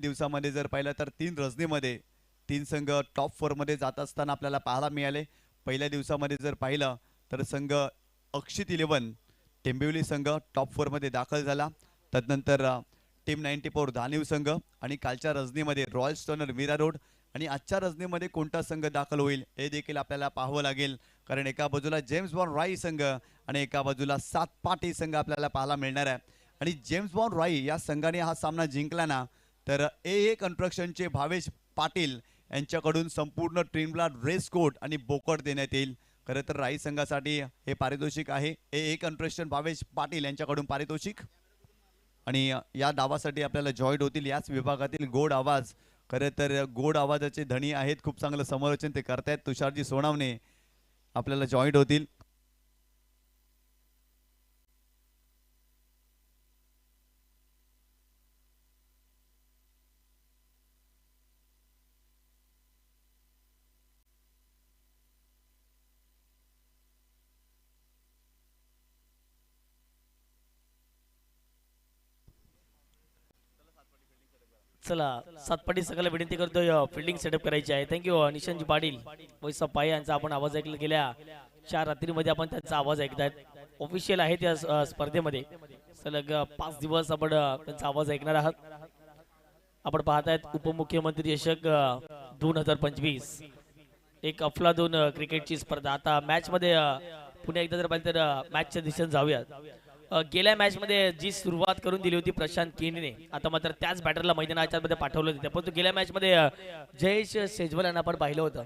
दिवसामध्ये जर पाहिलं तर 3 रजनीमध्ये 3 संघ टॉप 4 मध्ये जात असताना आपल्याला पाहायला मिळाले. पहिल्या दिवसामध्ये जर पाहिलं तर संघ अक्षित 11 टेंबिवली संघ टॉप 4 मध्ये दाखल झाला. तदनंतर टीम 94 धानिव संघ आणि कालच्या रजनीमध्ये रॉयल स्टोनर मीरा रोड आणि आजच्या रजनीमध्ये कोणता संघ दाखल होईल हे देखील आपल्याला पाहावं लागेल. कारण एका बाजूला जेम्स बॉन्ड राई संघ आणि एका बाजूला सात पाटी संघ आपल्याला पाहायला मिळणार आहे. आणि जेम्स बॉन्ड राई या संघाने हा सामना जिंकला ना तर ए कन्स्ट्रक्शनचे भावेश पाटील यांच्याकडून संपूर्ण टीमला ड्रेस कोड आणि बोकड देण्यात येईल. खरं तर राई संघासाठी हे पारितोषिक आहे. ए कन्स्ट्रक्शन भावेश पाटील यांच्याकडून पारितोषिक आणि या डावासाठी आपल्याला जॉईंट होतील याच विभागातील गोड आवाज. खरं तर गोड आवाजाचे धनी आहेत. खूप चांगलं समालोचन ते करतायत. तुषारजी सोनावणे आपल्याला जॉईंट होतील. चला सातपाटी सगळ्याला विनंती करतोय फिल्डिंग सेटअप करायची आहे. थँक्यू निशांतजी पाटील वैसा पाय यांचा आपण आवाज ऐकला गेल्या 4 रात्रीमध्ये आपण त्यांचा आवाज ऐकतायत. ऑफिशियल आहे त्या स्पर्धेमध्ये सलग 5 दिवस आपण त्यांचा आवाज ऐकणार आहात. आपण पाहतायत उपमुख्यमंत्री चषक 2025 एक अफलातून क्रिकेटची स्पर्धा. आता मॅच मध्ये पुन्हा एकदा जर पाहिलं तर मॅचच्या दिशेने जाऊयात. गेल्या मॅच मध्ये जी सुरुवात करून दिली होती प्रशांत केनीने आता मात्र त्याच बॅटरला मैदानाच्या मध्ये पाठवलं होतं. परंतु गेल्या मॅच मध्ये जयेश सेजवल यांना आपण पाहिलं होतं.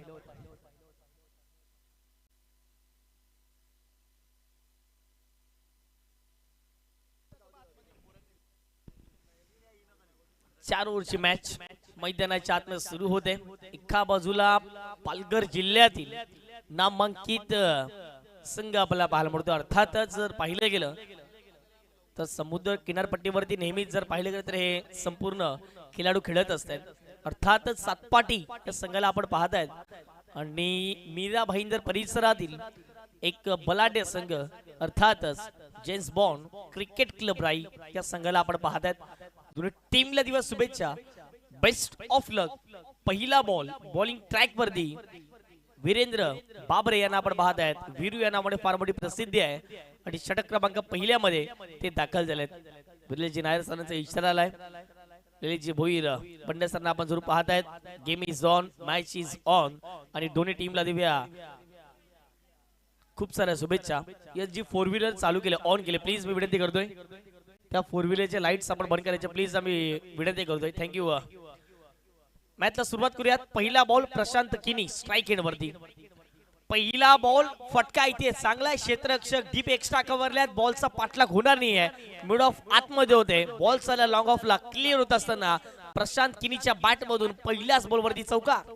चार ओव्हरची मॅच मैदानाच्या आतमध्ये सुरू होते. एका बाजूला पालघर जिल्ह्यातील नामांकित संघ आपल्याला पाहायला मिळतो. अर्थातच जर पाहिलं गेलं तर समुद्र किनारपट्टीवरती नेहमीच जर पाहिलं गेलं तर हे संपूर्ण खेळाडू खेळत असतात. अर्थातच सातपाटी या संघाला आपण पाहतायत आणि मीरा भाईंदर परिसरातील एक बलाढ्य संघ अर्थातच जेम्स बॉन्ड क्रिकेट क्लब राई या संघाला आपण पाहतायत. दोन्ही टीमला दिवस शुभेच्छा. बेस्ट ऑफ लक. पहिला बॉल बॉलिंग ट्रॅक वरती वीरेंद्र बाबरे यांना आपण पाहतायत. वीरू या नावाने फार मोठी प्रसिद्धी आहे आणि षटक क्रमांक पहिल्यामध्ये ते दाखल झालेत. विरलेजी नायर सरांचा इशारा आलाय. ललितजी भोईर पंड्या सरांना आपण जरूर पाहतायत. Game is on, match is on आणि दोन्ही टीमला देऊया खूप साऱ्या शुभेच्छा. या जी 4 व्हीलर चालू केले ऑन केले प्लीज मी विनंती करतोय त्या 4 व्हीलरचे लाईट्स आपण बंद करायचे प्लीज आम्ही विनंती करतोय. थँक्यू. मॅचला सुरुवात करूयात. पहिला बॉल प्रशांत किनी स्ट्राइक एंड वरती. पहिला बॉल फटका इथे चांगला क्षेत्ररक्षक डीप एक्स्ट्रा कव्हरल्यात. बॉलचा पाठलाग होणार नाही आहे. मिड ऑफ आतमध्ये होते. बॉल चालला लॉंग ऑफला क्लिअर होत असताना प्रशांत किनीच्या बॅट मधून पहिल्याच बॉल वरती चौकार.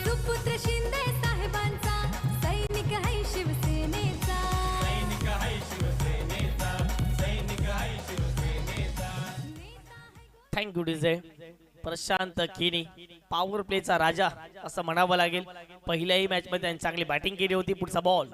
सुपुत्र शिंदे साहेबांचा सैनिक है शिवसेनेचा. Thank you DJ. प्रशांत किनी पॉवर प्लेचा राजा असं म्हणावं लागेल. पहिल्याही मॅच मध्ये त्यांनी चांगली बॅटिंग केली होती. पुढचा बॉल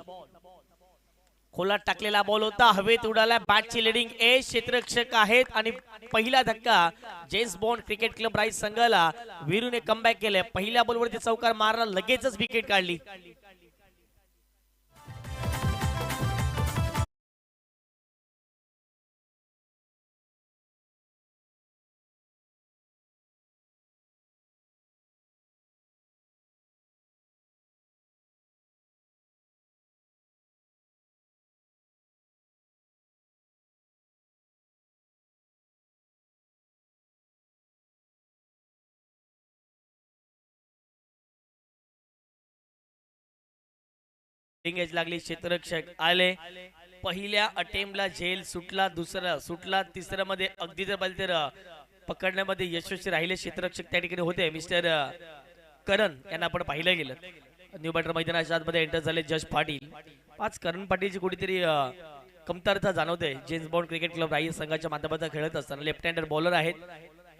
खोलात टाकलेला बॉल होता. हवेत उडाला. बॅटची लिडिंग ए क्षेत्ररक्षक आहेत आणि पहिला धक्का James bond cricket club rice संघाला वीरूने कमबॅक केले. पहिल्या बॉलवरती चौकार मारला. लगेचच विकेट काढली. एज लागली. क्षेत्ररक्षक आले. पहिल्या अटेम्प्टला झेल सुटला. दुसरा सुटला. तिसऱ्या मध्ये अगदी जर पाहिलं तर पकडण्यामध्ये यशस्वी राहिले क्षेत्ररक्षक त्या ठिकाणी होते मिस्टर करण यांना आपण पाहिलं गेलं. न्यू बॅटर मैदानाच्या आतमध्ये एंटर झाले जज पाटील. आज करण पाटीलची कुठेतरी कमतरता जाणवते. जेम्स बॉन्ड क्रिकेट क्लब राई संघाच्या माध्यमातून खेळत असताना लेफ्ट हँडर बॉलर आहेत.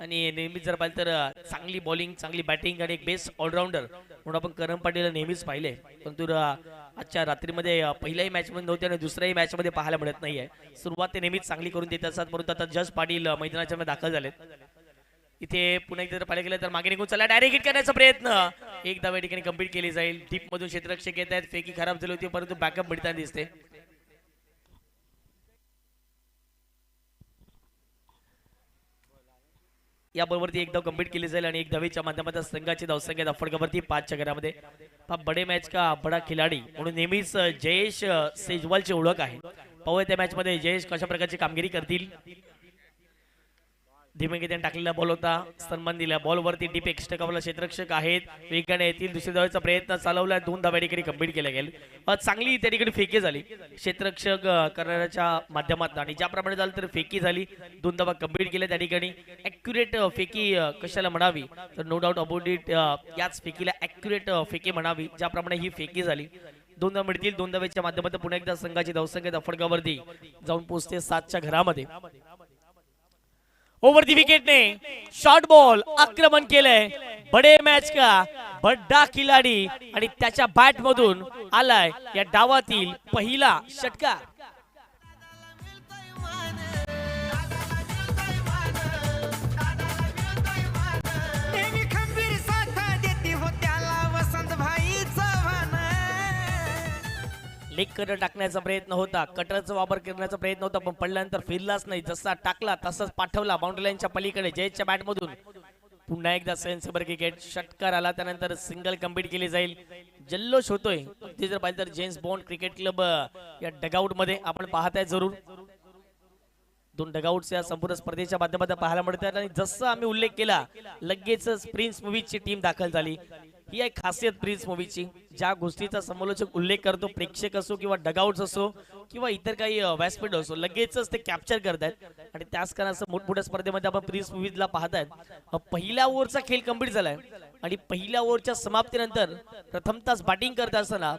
आणि नेहमीच जर पाहिलं तर चांगली बॉलिंग चांगली बॅटिंग आणि एक बेस्ट ऑलराऊंडर म्हणून आपण करम पाटील नेहमीच पाहिले, परंतु आजच्या रात्रीमध्ये पहिल्याही मॅच मध्ये नव्हते आणि दुसऱ्याही मॅच मध्ये पाहायला मिळत नाहीये. सुरुवात ते नेहमीच चांगली करून देत असतात, परंतु आता जस पाटील मैदानाच्या मध्ये दाखल झालेत. इथे पुन्हा एकदा जर पाहिलं गेलं तर मागे निघून चला डायरेक्ट हिट करण्याचा प्रयत्न एक धाव या ठिकाणी कंप्लीट केली जाईल. डीप मधून क्षेत्ररक्षक येत आहेत, फेकी खराब झाली होती परंतु बॅकअप मिळताना दिसते. या बरोबरती एक धाव कंप्लीट केली जाईल आणि एक धावेच्या माध्यमातून संघाची धावसंख्या धाफडकावरती 5 च्या घरामध्ये. बडे मॅच का बडा खिलाडी म्हणून नेहमीच जयेश सेजवालची ओळख आहे. पाहूया त्या मॅच मध्ये जयेश कशा प्रकारची कामगिरी करतील. धीमेगी त्यांनी टाकलेला बॉल होता, सन्मान दिला बॉलवरती डीप एक्स्ट्रा कव्हरला क्षेत्ररक्षक आहेत, वेगाने येतील. दुसऱ्या धावेचा प्रयत्न चालवला, 2 धावा ठिकाणी कंप्लीट केल्या गेल्या. चांगली त्या ठिकाणी फेकी झाली क्षेत्ररक्षक करण्याच्या माध्यमातून आणि ज्याप्रमाणे झालं तर फेकी झाली, 2 धावा कंप्लीट केल्या त्या ठिकाणी. ॲक्युरेट फेकी कशाला म्हणावी तर नो डाऊट अबाउट इट याच फेकीला ॲक्युरेट फेकी म्हणावी, ज्याप्रमाणे ही फेकी झाली. 2 धावा मिळतील. 2 धावेच्या माध्यमातून पुन्हा एकदा संघाची धावसंख्या धाफडकावरती जाऊन पोहोचते 7 च्या घरामध्ये. ओव्हर दी विकेटने शॉर्ट बॉल आक्रमण केलंय. बडे मॅच का बड्डा खिलाडी आणि त्याच्या बॅट मधून आलाय या डावातील पहिला षटकार. लेग कटर टाकण्याचा प्रयत्न होता, कटरचा वापर करण्याचा प्रयत्न होता पण पडल्यानंतर फिरलाच नाही. जसा टाकला तसाच पाठवला बाउंड्री लाईनच्या पलीकडे. जयेशच्या बॅट मधून पुन्हा एकदा सेन्सेबल क्रिकेट षटकार आला, त्यानंतर सिंगल कंप्लीट केली जाईल. जल्लोष होतोय ते जर पाहिलं तर जेम्स बॉन्ड क्रिकेट क्लब या डगआउट मध्ये आपण पाहताय जरूर. 2 डगआउट्स या संपूर्ण स्पर्धेच्या माध्यमातून पाहायला मिळतात आणि जसं आम्ही उल्लेख केला लगेचच प्रिन्स मूवीजची टीम दाखल झाली. ही एक खासियत प्रिन्स मूवीची, ज्या गोष्टीचा समालोचक उल्लेख करतो, प्रेक्षक असो किंवा डगआउट्स असो किंवा इतर काही व्यासपीठ असो, लगेचच ते कॅप्चर करतायत आणि त्याच कारणास्तव मोठमोठ्या स्पर्धेमध्ये आपण प्रिन्स मूवीजला पाहतायत. पहिल्या ओव्हरचा खेळ कंप्लीट झालाय आणि पहिल्या ओव्हरच्या समाप्तीनंतर प्रथमतः बॅटिंग करत असताना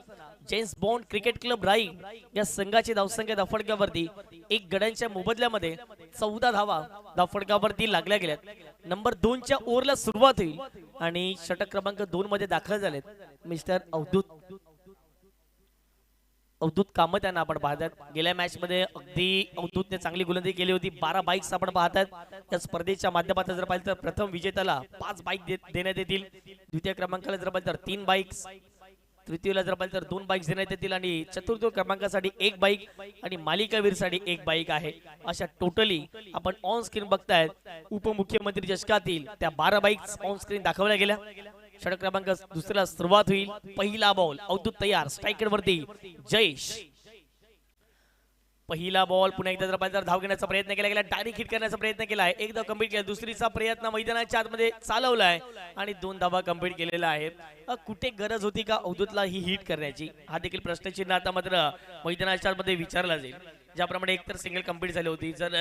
जेम्स बॉन्ड क्रिकेट क्लब राई या संघाची धावसंख्या धाफडकावरती 1 गड्यांच्या मोबदल्यामध्ये 14 धावा धाफडकावरती लागल्या गेल्यात. नंबर 2 च्या ओव्हरला सुरुवात होईल आणि षटक क्रमांक 2 मध्ये दाखल झालेत मिस्टर अवधूत कामत यांना आपण पाहतात. गेल्या मॅच मध्ये अगदी अवधूतने चांगली गोलंदाजी केली होती. 12 बाईक्स आपण पाहतात. या स्पर्धेच्या माध्यमातून जर पाहिलं तर प्रथम विजेत्याला 5 बाईक देण्यात येतील, द्वितीय क्रमांकाला जर पाहिलं तर 3 बाईक्स, तृतीयला जर पाहिलं तर 2 बाईक्स देण्यात येतील आणि चतुर्थ क्रमांकासाठी 1 बाईक आणि मालिकावीरसाठी 1 बाईक आहे. अशा टोटली आपण ऑन स्क्रीन बघतायत उपमुख्यमंत्री चषकातील त्या 12 बाईक्स ऑन स्क्रीन दाखवल्या गेल्या. षटक क्रमांक दुसऱ्याला सुरुवात होईल. पहिला बॉल अवधूत तयार, स्ट्रायकर वरती जयेश. पहिला बॉल पुन्हा एकदा जर पाहिलं तर धाव घेण्याचा प्रयत्न केला गेला, डायरेक्ट हिट करण्याचा प्रयत्न केलाय, एकदा कंप्लीट केला. दुसरीचा प्रयत्न मैदानाच्या आतमध्ये चालवलाय आणि 2 धावा कंप्लीट केलेला आहे. कुठे गरज होती का अवधूतला ही हिट करण्याची, हा देखील प्रश्नचिन्ह आता मात्र मैदानाच्या आतमध्ये विचारला जाईल. ज्याप्रमाणे एकतर सिंगल कंप्लीट झाली होती, जर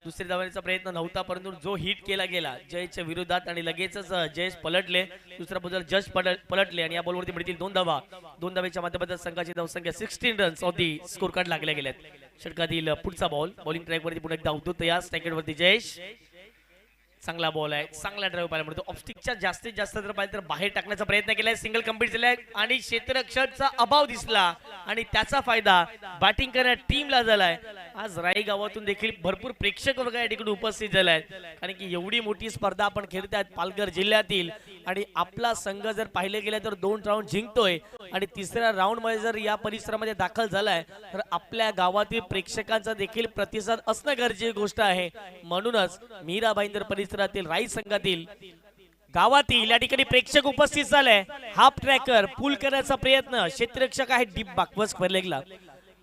दुसरी धावण्याचा प्रयत्न नव्हता परंतु जो हिट केला गेला जयेशच्या विरोधात आणि लगेचच जयेश पलटले, दुसऱ्या बाजूला जज पलटले आणि या बॉलवरती मिळतील 2 धावा. 2 धावेच्या माध्यमातून संघाची धावसंख्या 16 runs of the score card लागल्या गेल्यात. षटकातील पुढचा बॉल बॉलिंग ट्रॅक वरती पुन्हा एकदा अवधूत तयार, स्ट्रायकर वरती जयेश. चांगला बॉल आहे, चांगला ड्राइव्ह पाहायला मिळतो. ऑफस्टिकच्या जास्तीत जास्त जर पाहिलं तर बाहेर टाकण्याचा प्रयत्न केलाय, सिंगल कंप्लीट झालाय आणि क्षेत्ररक्षकचा अभाव दिसला आणि त्याचा फायदा बॅटिंग करणाऱ्या टीमला झालाय. आज राई गावातून देखील भरपूर प्रेक्षक वर्ग या ठिकाणी उपस्थित झालाय, कारण की एवढी मोठी स्पर्धा आपण खेळतायत पालघर जिल्ह्यातील आणि आपला संघ जर पाहिले गेले तर 2 राऊंड जिंकतोय आणि तिसऱ्या राऊंड मध्ये जर या परिसरामध्ये दाखल झालाय तर आपल्या गावातील प्रेक्षकांचा देखील प्रतिसाद असणं गरजेची गोष्ट आहे. म्हणूनच मीरा भाईंदर परिसरातील राई संघातील गावातील या ठिकाणी प्रेक्षक उपस्थित झाले. हाफ ट्रॅकर पुल करण्याचा प्रयत्न, क्षेत्ररक्षक आहे डीप बाकवस फरलेगला.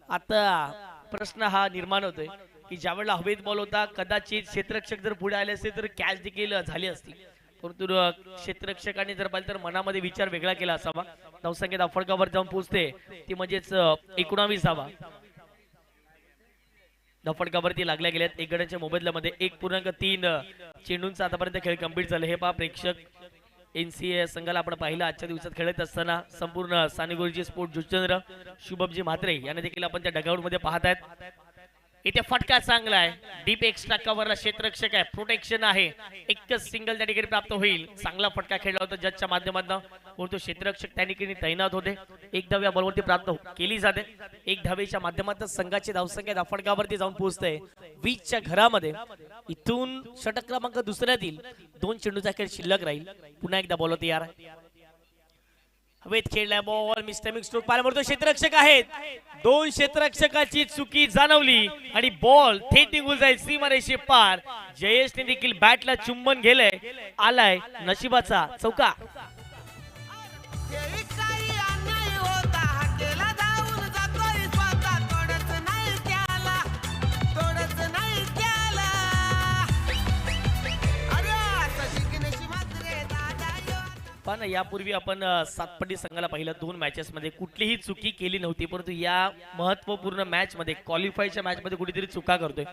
आता प्रश्न हा निर्माण होतोय की ज्यावेळेला हवेत बॉल होता कदाचित क्षेत्ररक्षक जर पुढे आले असते तर कॅच देखील झाली असती, परंतु क्षेत्ररक्षकांनी जर पाहिलं तर मनामध्ये विचार वेगळा केला असावा. धावसंख्या धाफडकावर जाऊन पोहोचते ती म्हणजेच 19 धावा धाफडकावरती लागल्या गेल्यात. 1 गड्यांच्या मोबदल्यामध्ये 1.3 चेंडूंचा आतापर्यंत खेळ कंप्लीट झाले. हे पहा प्रेक्षक NCA संघाला आपण पाहिलं आजच्या दिवसात खेळत असताना संपूर्ण सानेगुरुजी स्पोर्ट जुचंद्र शुभमजी म्हात्रे यांना देखील आपण त्या डगआउट मध्ये पाहत आहेत. इथे फटका चांगला आहे. डीप एक्स्ट्रा कव्हरला क्षेत्ररक्षक आहे, प्रोटेक्शन आहे. एकच सिंगल त्या ठिकाणी प्राप्त होईल. चांगला फटका खेळला होता जजच्या माध्यमातून, परंतु क्षेत्ररक्षक त्या ठिकाणी तैनात होते. एक धाव या बॉलवरती प्राप्त केली जाते. एक धावेच्या माध्यमातून संघाची धावसंख्या धाफडगावरती जाऊन पोहोचते 20च्या घरामध्ये. इथून षटक क्रमांक दुसऱ्यातील 2 चेंडूचा खेळ शिल्लक राहील. पुन्हा एकदा बॉल तयार आहे. हवेत खेळलाय बॉल, मिस्टेमिक स्ट्रोक पाहायला मिळतो. क्षेत्ररक्षक आहेत, 2 क्षेत्ररक्षकाची चुकी जाणवली आणि बॉल थेट निघून जाईल सीमारेषे पार. जयेशने देखील बॅटला चुंबन गेलंय. आलाय नशिबाचा चौका. पण यापूर्वी आपण सातपडी संघाला पहिल्या 2 मॅचेस मध्ये कुठलीही चुकी केली नव्हती, परंतु या महत्वपूर्ण मॅच मध्ये क्वालिफायच्या मॅच मध्ये कुठेतरी चुका करतोय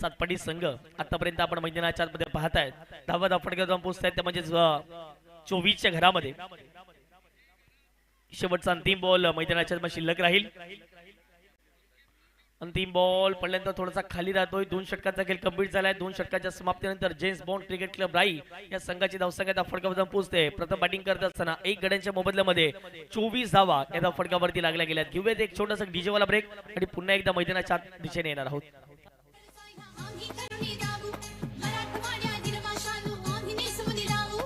सातपडी संघ. आतापर्यंत आपण मैदानाच्या मध्ये पाहतायत धावा धाफडगाव जाऊन पोहोचतायत, ते म्हणजे 24च्या घरामध्ये. शेवटचा अंतिम बॉल मैदानाच्या मध्ये शिल्लक राहील. अंतिम बॉल पडल्यानंतर थोडासा खाली राहतोय. 2 षटकांचा खेळ कंप्लीट झालाय. 2 षटकाच्या समाप्तीनंतर जेम्स बॉन्ड क्रिकेट क्लब राई या संघाची धावसंख्या धाफडगावर पोहोचते. प्रथम बॅटिंग करत असताना 1 गड्यांच्या मोबदल्यामध्ये 24 धावा या धाफडगावरती लागल्या गेल्यात. घेऊयात एक छोटासा डीजे वाला ब्रेक आणि पुन्हा एकदा मैदानाच्या दिशेने येणार आहोत. आम्ही करुणी दाबू मराठवाड्या निर्माशालू आम्ही नेसवली लावू.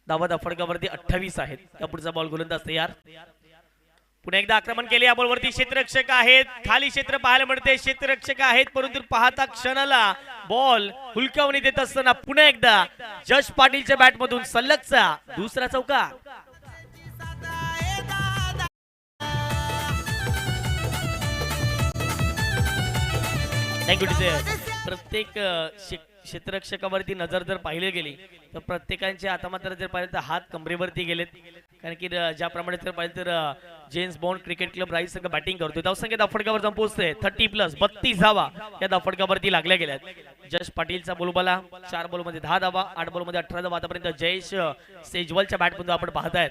धावा धाफडगावरती 28 आहेत. या पुढचा बॉल गोलंदाज तयार. पुन्हा एकदा आक्रमण केले. या बॉलवरती क्षेत्ररक्षक आहेत, खाली क्षेत्र पाहायला मिळते. क्षेत्ररक्षक आहेत, परंतु पाहता क्षणाला बॉल हुलकावणी देत असताना पुन्हा एकदा जश पाटीलच्या बॅट मधून सलगचा दुसरा चौका. Thank you teacher. प्रत्येक क्षेत्ररक्षकावरती नजर जर पाहिले गेली तर प्रत्येकांच्या आता मात्र जर पाहिलं तर हात कमरेवरती गेलेत. कारण की ज्याप्रमाणे जर पाहिलं तर James bond cricket club rice संघ बॅटिंग करतोय. धावसंख्या धाफडगावर जाऊन पोहोचते 30+ 32 धावा या धाफडगावरती लागल्या गेल्यात. जश पाटीलचा बोलबाला 4 बॉलमध्ये 10 धावा, 8 बॉलमध्ये 18 धावा आतापर्यंत जयेश सेजवालच्या बॅटमधून आपण पाहतायत.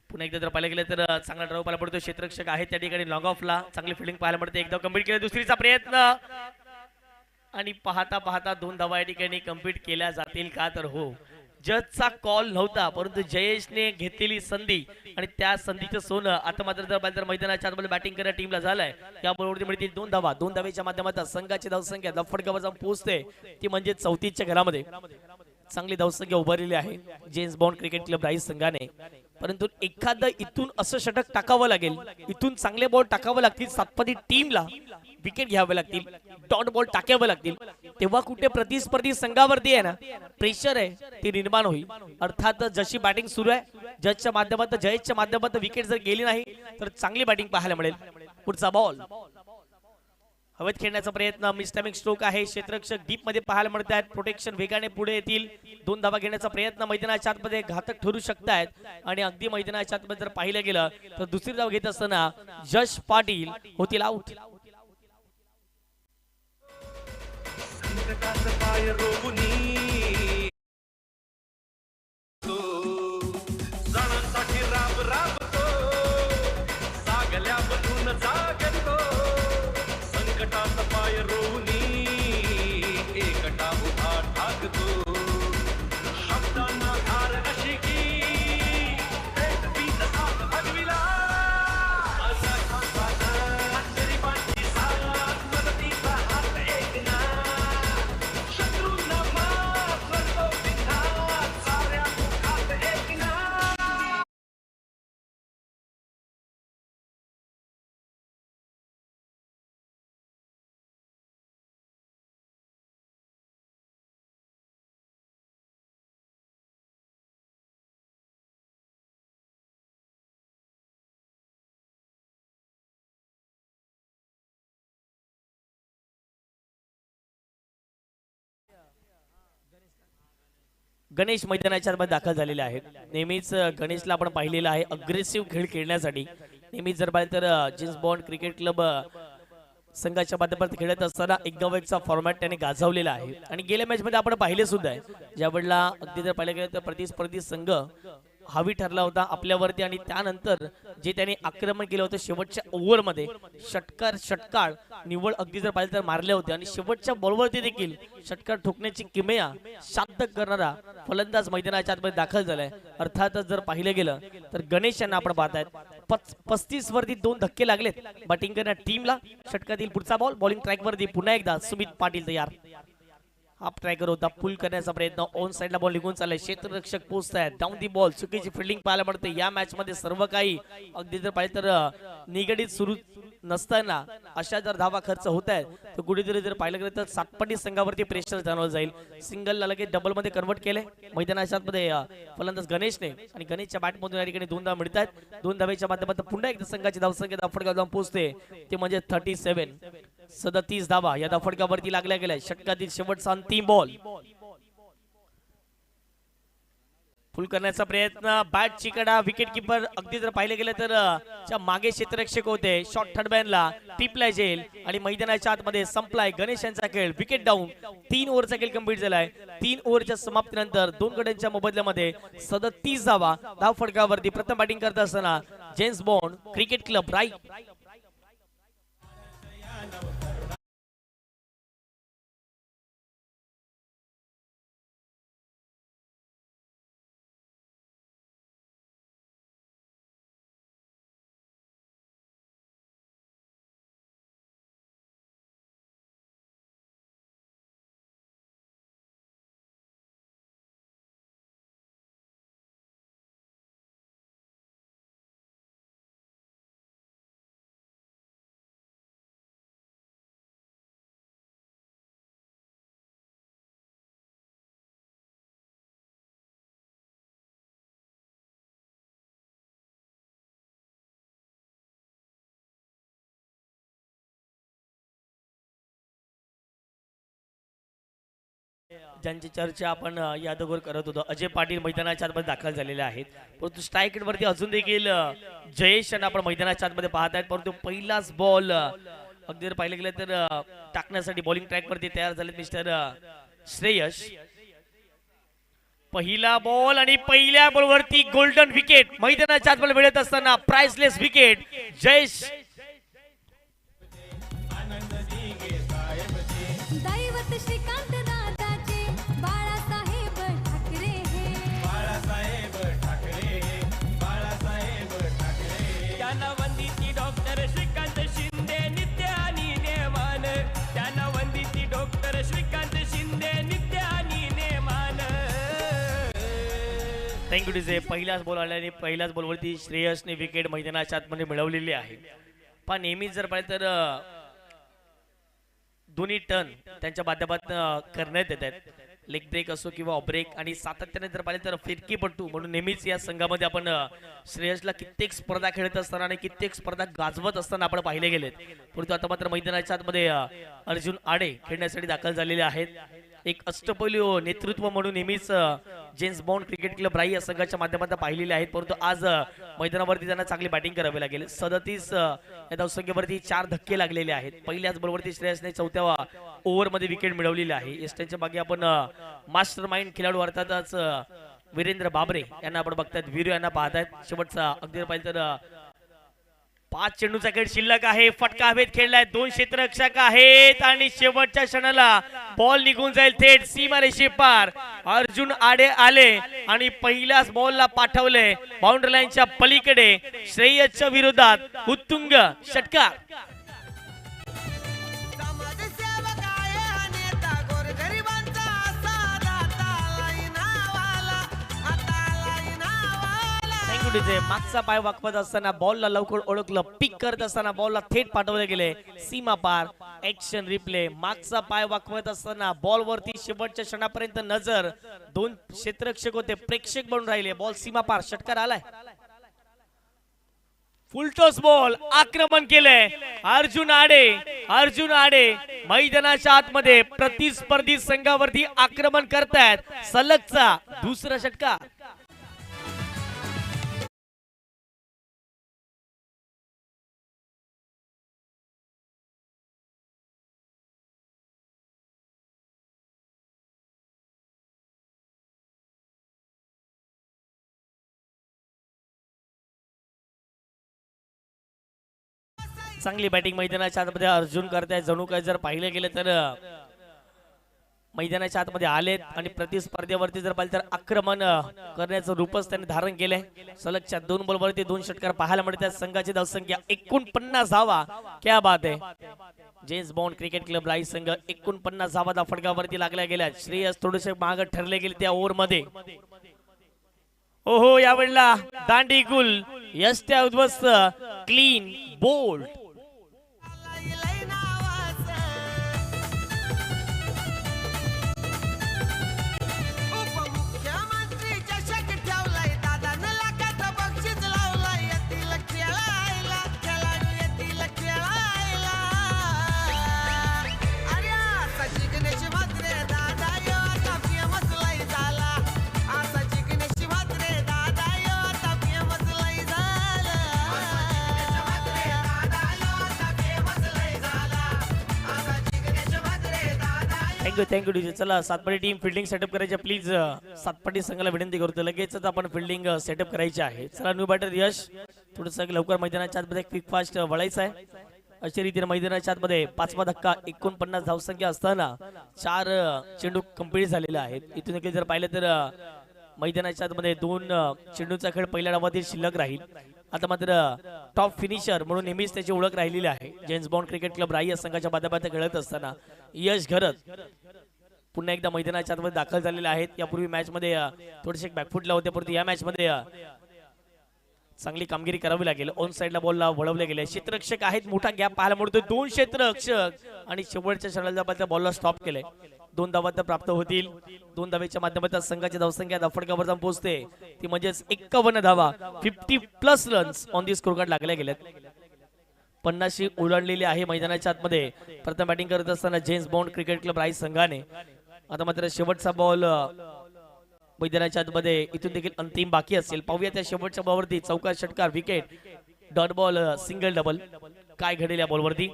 पुन्हा एकदा जर पाहायला गेलं तर चांगला ड्राइव्ह पाहायला पडतो. क्षेत्ररक्षक आहेत त्या ठिकाणी लॉंग ऑफला चांगली फिल्डिंग पाहायला मिळते. एकदा कंप्लीट केलं, दुसरीचा प्रयत्न आणि पाहता पाहता 2 धावा या ठिकाणी कंप्लीट केल्या जातील का तर हो, जजचा कॉल नव्हता परंतु जयेशने घेतलेली संधी आणि त्या संधीचं सोनं आता मात्र जर मैदानाच्या आतमध्ये बॅटिंग करणाऱ्या टीमला झालंय. या बरोबर मिळतील 2 धावा. 2 धावेच्या माध्यमातून संघाची धावसंख्या धाफडगावर जाऊन पोहोचते ती म्हणजे 34च्या घरामध्ये. चांगली धावसंख्या उभारलेली आहे James bond cricket club rice संघाने. परंतु एखादं इथून असं षटक टाकावं लागेल, इथून चांगले बॉल टाकावं लागतील, सातपदी टीमला विकेट घ्यावे लागतील, डॉट बॉल टाकावे लागतील, तेव्हा कुठे प्रतिस्पर्धी संघावरती आहे ना प्रेशर आहे ते निर्माण होईल. अर्थात जशी बॅटिंग सुरू आहे जयच्या माध्यमातून विकेट जर गेली नाही तर चांगली बॅटिंग पाहायला मिळेल. पुढचा बॉल हवेत खेळण्याचा प्रयत्न, मिस्टॅमिक स्ट्रोक आहे, क्षेत्ररक्षक डीप मध्ये पाहायला मिळत आहेत. प्रोटेक्शन वेगाने पुढे येतील, 2 धावा घेण्याचा प्रयत्न मैदानाच्या आतमध्ये घातक ठरू शकतायत आणि अगदी मैदानाच्या आतमध्ये जर पाहिलं गेलं तर दुसरी धाव घेत असताना यश पाटील होतील आउट. गणेश मैदानाच्या आतमध्ये दाखल झालेले आहेत. नेहमीच गणेशला आपण पाहिलेलं आहे अग्रेसिव्ह खेळ खेळण्यासाठी. नेहमीच जर पाहिलं तर जेम्स बॉन्ड क्रिकेट क्लब संघाच्या माध्यमातून खेळत असताना 1-1चा फॉर्मॅट त्याने गाजवलेला आहे आणि गेल्या मॅच मध्ये आपण पाहिले सुद्धा आहे, ज्यावेळेला अगदी जर पाहिलं गेलं तर प्रतिस्पर्धी संघ हावी ठरला होता आपल्यावरती आणि त्यानंतर जे त्याने आक्रमण केलं होतं शेवटच्या ओव्हरमध्ये षटकार निव्वळ अगदी जर पाहिलं तर मारले होते आणि शेवटच्या बॉलवरती देखील षटकार ठोकण्याची किमया साध्य करणारा फलंदाज मैदानाच्या आतमध्ये दाखल झालाय. अर्थातच जर पाहिलं गेलं तर गणेश यांना आपण पाहतायत 35 वरती 2 धक्के लागलेत बॅटिंग करणाऱ्या टीमला. षटकातील पुढचा बॉल बॉलिंग ट्रॅक वरती पुन्हा एकदा सुमित पाटील तयार. हाफ ट्रॅकर होता, पुल करण्याचा प्रयत्न, ऑन साइडला बॉल निघून चाललाय, क्षेत्ररक्षक पोहोचतायत, डाऊन दी बॉल, चुकीची फिल्डिंग पाहायला मिळते. या मॅच मध्ये सर्व काही अगदी जर पाहिजे तर निगडीत सुरू नसताना अशा जर धावा खर्च होत आहेत तर कुठेतरी जर पाहिलं गेलं तर सातपटी संघावरती प्रेशर जाणवलं जाईल. सिंगलला लगेच डबल मध्ये कन्वर्ट केले मैदानाच्या आतमध्ये फलंदाज गणेशने आणि गणेशच्या बॅटमधून या ठिकाणी 2 धावा मिळत आहेत. 2 धावेच्या माध्यमातून पुन्हा एकदा संघाची धावसंख्या धावफटका जाऊन पोहोचते, ते म्हणजे 37. 37 धावा या धावफटकावरती लागल्या गेल्या. षटकातील शेवटचा अंतिम बॉल, फुल करण्याचा प्रयत्न, बॅट चिकडा, विकेट किपर अगदी जर पाहिले गेलं तर मागे क्षेत्ररक्षक होते, शॉर्ट थर्ड बॅनला टिपला जाईल आणि मैदानाच्या आतमध्ये संपलाय गणेश यांचा खेळ. विकेट डाऊन, 3 ओव्हरचा खेळ कंप्लीट झालाय. 3 ओव्हरच्या समाप्तीनंतर 2 गड्यांच्या मोबदल्यामध्ये 37 धावा धावफटकावरती. प्रथम बॅटिंग करत असताना जेम्स बॉन्ड क्रिकेट क्लब राई. ज्यांची चर्चा आपण यादववर करत होतो, अजय पाटील मैदानाच्या आतमध्ये दाखल झालेले आहेत. परंतु स्ट्राईक वरती अजून देखील जयेश यांना आपण मैदानाच्या आतमध्ये पाहत आहेत. परंतु पहिलाच बॉल अगदी जर पाहिलं गेलं तर टाकण्यासाठी बॉलिंग ट्रॅक वरती तयार झाले मिस्टर श्रेयश. पहिला बॉल आणि पहिल्या बॉलवरती गोल्डन विकेट मैदानाच्या आतमध्ये मिळत असताना प्राइसलेस विकेट. जयेश दैवत श्रीकांत दादाचे बाळासाहेब ठाकरे हे. बाळासाहेब ठाकरे त्यांना वंदिती डॉक्टर श्रीकांत शिंदे नित्य आणि नेमान. त्यांना वंदिती डॉक्टर श्रीकांत शिंदे नित्य आणि नेमान. Thank you DJ. पहिल्याच बॉल आल्याने पहिल्याच बॉलवरती श्रेयसने विकेट मैदानाच्या आतमध्ये मिळवलेली आहे. पण नेहमीच जर पाहिजे तर दोन्ही टर्न त्यांच्या माध्यमातून करण्यात येत आहेत. लेग ब्रेक असो किंवा ऑफ ब्रेक आणि सातत्याने जर पाहिजे तर फिरकीपट्टू म्हणून नेहमीच या संघामध्ये आपण श्रेयसला कित्येक स्पर्धा खेळत असताना आणि कित्येक स्पर्धा गाजवत असताना आपण पाहिले गेलेत. परंतु आता मात्र मैदानाच्या आतमध्ये अर्जुन आडे खेळण्यासाठी दाखल झालेले आहेत. एक अष्टपैलू नेतृत्व म्हणून नेहमीच जेम्स बॉन्ड क्रिकेट क्लब राई या संघाच्या माध्यमातून पाहिलेले आहेत. परंतु आज मैदानावरती त्यांना चांगली बॅटिंग करावी लागेल. 37 या धावसंख्येवरती 4 धक्के लागलेले आहेत. पहिल्याच बॉलवरती श्रेयसने 4थ्या ओव्हरमध्ये विकेट मिळवलेली आहे. एस्टनच्या मागे आपण मास्टर माइंड खेळाडू अर्थातच वीरेंद्र बाबरे यांना आपण बघतायत, वीरू यांना पाहतायत. शेवटचा अगदी पाहिजे तर 5 चेंडूचा खेळ शिल्लक आहे. फटका हवेत खेळलाय. 2 क्षेत्ररक्षक आहेत आणि शेवटच्या क्षणाला बॉल निघून जाईल थेट सीमारेषे पार. अर्जुन आडे आले आणि पहिल्याच बॉलला पाठवले बाउंड्री लाईनच्या पलीकडे. श्रेयसच्या विरोधात उत्तुंग षटकार. मागचा पाय वाकवत असताना बॉलला लवकर ओळखलं, पिक करत असताना बॉलला थेट पाठवले गेले सीमा पार. Action replay. मागचा पाय वाकवत असताना बॉल वरती शेवटच्या क्षणापर्यंत नजर. 2 क्षेत्ररक्षक होते, प्रेक्षक बनून राहिले. बॉल सीमा पार. षटकार आलाय. Full toss ball. आक्रमण केले अर्जुन आडे. अर्जुन आडे मैदानाच्या आतमध्ये प्रतिस्पर्धी संघावरती आक्रमण करतायत. सलगचा दुसरा षटकार. चांगली बॅटिंग मैदानाच्या आतमध्ये अर्जुन करतायत. जणू काय जर पाहिलं गेलं तर मैदानाच्या आतमध्ये आलेत आणि प्रतिस्पर्धेवरती जर पाहिलं तर आक्रमण करण्याचं रूपच त्यांनी धारण केलंय. सलगच्या 2 बॉलवरती 2 षटकार पाहायला मिळतात. संघाची धावसंख्या 49 धावा. क्या बात आहे. जेम्स बॉन्ड क्रिकेट क्लब राई संघ 49 धावा फटकावरती लागल्या गेल्या. श्रेयस थोडेसे मागे ठरले गेले त्या ओव्हर मध्ये. ओहो, यावेळेला दांडी गुल. यष्ट्या उद्ध्वस्त. Clean bowled. Thank you DJ. चला सातपाटी टीम फिल्डिंग सेटअप करायची प्लीज. सातपाटी संघाला विनंती करतो, लगेचच आपण फिल्डिंग सेटअप करायची आहे. चला न्यू बॅटर यश थोडस लवकर मैदानाच्या आतमध्ये क्विक फास्ट वळायचं आहे. अशा रीतीने मैदानाच्या आतमध्ये 5वा धक्का. 49 धावसंख्या असताना 4 चेंडू कंप्लीट झालेले आहेत. इथून देखील जर पाहिलं तर मैदानाच्या आतमध्ये 2 चेंडूचा खेळ पहिल्या डावातील शिल्लक राहील. आता मात्र टॉप फिनिशर म्हणून नेहमीच त्याची ओळख राहिलेली आहे. जेम्स बॉन्ड क्रिकेट क्लब राई या संघाच्या माध्यमातून खेळत असताना यश घरत पुन्हा एकदा मैदानाच्या आतमध्ये दाखल झालेले आहेत. यापूर्वी मॅच मध्ये थोडेसे बॅकफुटला होते, परंतु या मॅच मध्ये चांगली कामगिरी करावी लागेल. ऑन साइडला बॉलला वळवले गेले. क्षेत्ररक्षक आहेत. मोठा गॅप पाहायला मिळतो. 2 क्षेत्ररक्षक आणि शेवटच्या क्षणाला बॉलला स्टॉप केले. 2 धावा प्राप्त होतील. 2 धावेच्या माध्यमातून संघाची धावसंख्या फटकावर जाऊन पोहोचते ती म्हणजेच 51 धावा. 50+ runs on the score card लागले गेलेत. 50 ओलांडलेली आहे मैदानाच्या आतमध्ये. प्रथम बॅटिंग करत असताना जेम्स बॉन्ड क्रिकेट क्लब राई संघाने. आता मात्र शेवटचा बॉल मैदानाच्या आतमध्ये इथून देखील अंतिम बाकी असेल. पाहूया त्या शेवटच्या बॉलवरती चौकार षटकार wicket dot ball single double काय घडेल या बॉलवरती.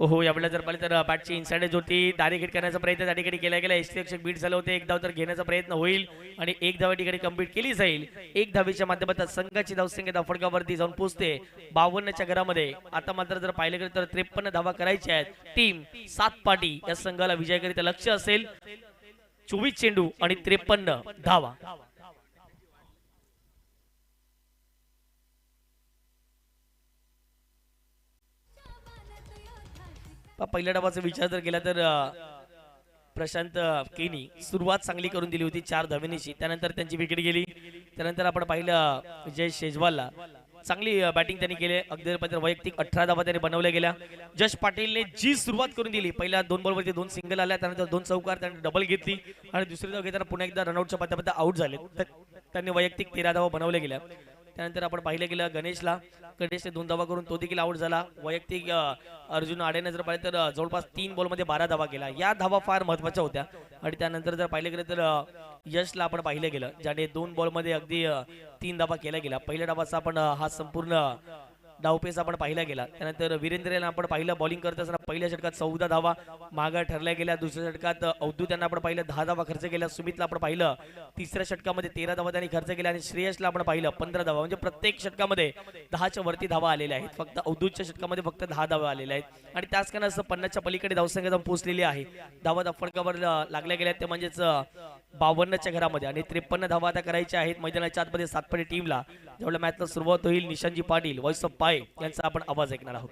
ओहो, यावेळेला जर पाहिलं तर बॅटची इनसाइड एज होती. दारी हिट करण्याचा प्रयत्न त्या ठिकाणी केला गेला. यष्टीरक्षक बीट झाले होते. 1 धाव तर घेण्याचा प्रयत्न होईल आणि 1 धाव ठिकाणी कंप्लीट केली जाईल. 1 धावेच्या माध्यमातून संघाची धावसंख्या फटकावरती जाऊन पोहोचते 52च्या घरामध्ये. आता मात्र जर पाहिलं गेलं तर 53 धावा करायच्या आहेत. टीम सातपाटी या संघाला विजयाकरिता लक्ष असेल. 24 चेंडू आणि 53 धावा. पहिल्या डावाचा विचार जर केला तर प्रशांत केनी सुरुवात चांगली करून दिली होती 4 धावेनीची, त्यानंतर त्यांची विकेट गेली. त्यानंतर आपण पाहिलं जय शेजवालला चांगली बॅटिंग त्यांनी केली. अगदी वैयक्तिक 18 धावा त्यांनी बनवल्या गेल्या. जश पाटीलने जी सुरुवात करून दिली, पहिल्या 2 बॉलवरती 2 सिंगल आल्या, त्यानंतर 2 चौकार, त्यांनी डबल घेतली आणि दुसरी धाव घेताना पुन्हा एकदा रनआउटच्या पत्त्यापर्यंत आउट झाले. त्यांनी वैयक्तिक 13 धावा बनवल्या गेल्या. त्यानंतर आपण पाहिलं गेलं गणेशने 2 धावा करून तो देखील आउट झाला. वैयक्तिक अर्जुन आडेने जर पाहिलं तर जवळपास 3 बॉलमध्ये 12 धावा केल्या. या धावा फार महत्वाच्या होत्या. आणि त्यानंतर जर पाहिलं गेलं तर यशला आपण पाहिलं गेलं, ज्याने 2 बॉलमध्ये अगदी 3 धावा केल्या गेल्या. पहिल्या डावाचा आपण हा संपूर्ण डावपेच आपण पाहिला गेला. त्यानंतर वीरेंद्रला आपण पाहिलं बॉलिंग करत असताना पहिल्या षटकात 14 धावा मागे ठरल्या गेल्या. दुसऱ्या षटकात अवधूत यांना आपण पाहिलं 10 धावा खर्च केल्या. सुमितला आपण पाहिलं तिसऱ्या षटकामध्ये 13 धावा त्यांनी खर्च केल्या आणि श्रेयसला आपण पाहिलं 15 धावा. म्हणजे प्रत्येक षटकामध्ये 10च्या वरती धावा आलेल्या आहेत. फक्त अवधूतच्या षटकामध्ये फक्त 10 धावा आलेल्या आहेत आणि त्याच कारण असं 50च्या पलीकडे धावसंख्या जाऊन पोहोचलेली आहे. धावा फडकावर लागल्या गेल्या ते म्हणजेच 52च्या घरामध्ये आणि 53 धावा आता करायच्या आहेत मैदानाच्या आतमध्ये सातपडी टीमला. जेवढ्या मॅचला सुरुवात होईल निशांजी पाटील व्हॉइस ऑफ पाय यांचा आपण आवाज ऐकणार आहोत.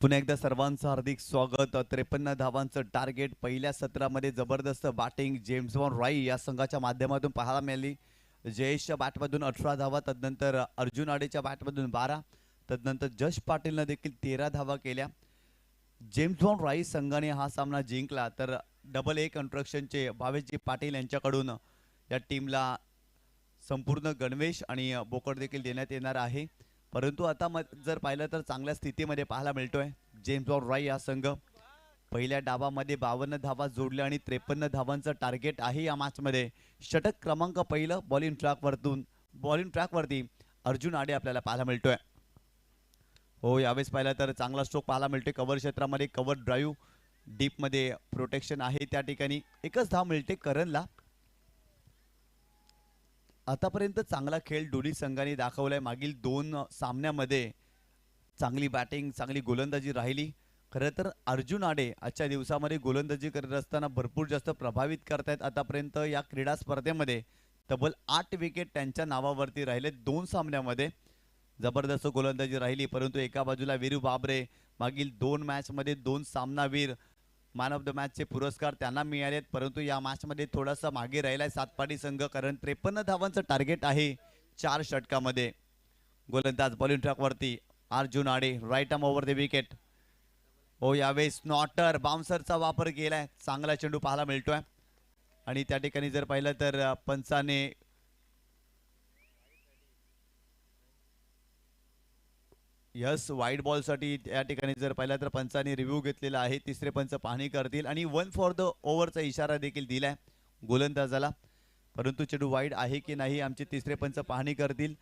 पुन्हा एकदा सर्वांचं हार्दिक स्वागत. 53 धावांचं टार्गेट पहिल्या सत्रामध्ये जबरदस्त बॅटिंग जेम्स वॉन रॉय या संघाच्या माध्यमातून पाहायला मिळाली. जयेशच्या बॅटमधून 18 धावा, तदनंतर अर्जुन आडेच्या बॅटमधून 12, तदनंतर जश पाटीलनं देखील 13 धावा केल्या. जेम्स वॉन रॉय संघाने हा सामना जिंकला तर डबल ए कन्स्ट्रक्शनचे भावेशजी पाटील यांच्याकडून या टीमला संपूर्ण गणवेश आणि बोकड देखील देण्यात येणार आहे. परंतु आता जर पाहिलं तर चांगल्या स्थितीमध्ये पाहायला मिळतोय जेम्स बॉन्ड रॉय हा संघ पहिल्या डावामध्ये 52 धावा जोडल्या आणि 53 धावांचं टार्गेट आहे या मॅचमध्ये. षटक क्रमांक पहिलं बॉलिंग ट्रॅकवरती अर्जुन आडे आपल्याला पाहायला मिळतोय. हो, यावेळेस पाहिलं तर चांगला स्ट्रोक पाहायला मिळतोय कव्हर क्षेत्रामध्ये. कव्हर ड्राईव्ह डीप मध्ये प्रोटेक्शन आहे त्या ठिकाणी. एकच धाव मिळते करणला. आतापर्यंत चांगला खेळ दोन्ही संघांनी दाखवलाय. मागील 2 सामन्यामध्ये चांगली बॅटिंग चांगली गोलंदाजी राहिली. खरं तर अर्जुन आडे आजच्या दिवसामध्ये गोलंदाजी करत असताना भरपूर जास्त प्रभावित करतायत. आतापर्यंत या क्रीडा स्पर्धेमध्ये तब्बल 8 विकेट त्यांच्या नावावरती राहिले. 2 सामन्यामध्ये जबरदस्त गोलंदाजी राहिली. परंतु एका बाजूला वीरू बाबरे मागील 2 मॅचमध्ये 2 सामनावीर मॅन ऑफ द मॅचचे पुरस्कार त्यांना मिळालेत. परंतु या मॅचमध्ये थोडासा मागे राहिलाय सातपाडी संघ, कारण 53 धावांचं टार्गेट आहे 4 षटकामध्ये. गोलंदाज बॉलिंग ट्रॅकवरती Arjun Ade, right arm over the wicket. हो, यावेळेस नॉटर बाउन्सरचा वापर केलाय. चांगला चेंडू पाहायला मिळतोय आणि त्या ठिकाणी जर पाहिलं तर पंचाने यस वाईट बॉल साठी या ठिकाणी जर पाहिलं तर पंचाने रिव्ह्यू घेतलेला आहे. तिसरे पंच पाहणी करतील आणि 1 फॉर द ओव्हरचा इशारा देखील दिलाय गोलंदाजाला. परंतु चेंडू वाईड आहे की नाही आमचे तिसरे पंच पाहणी करतील.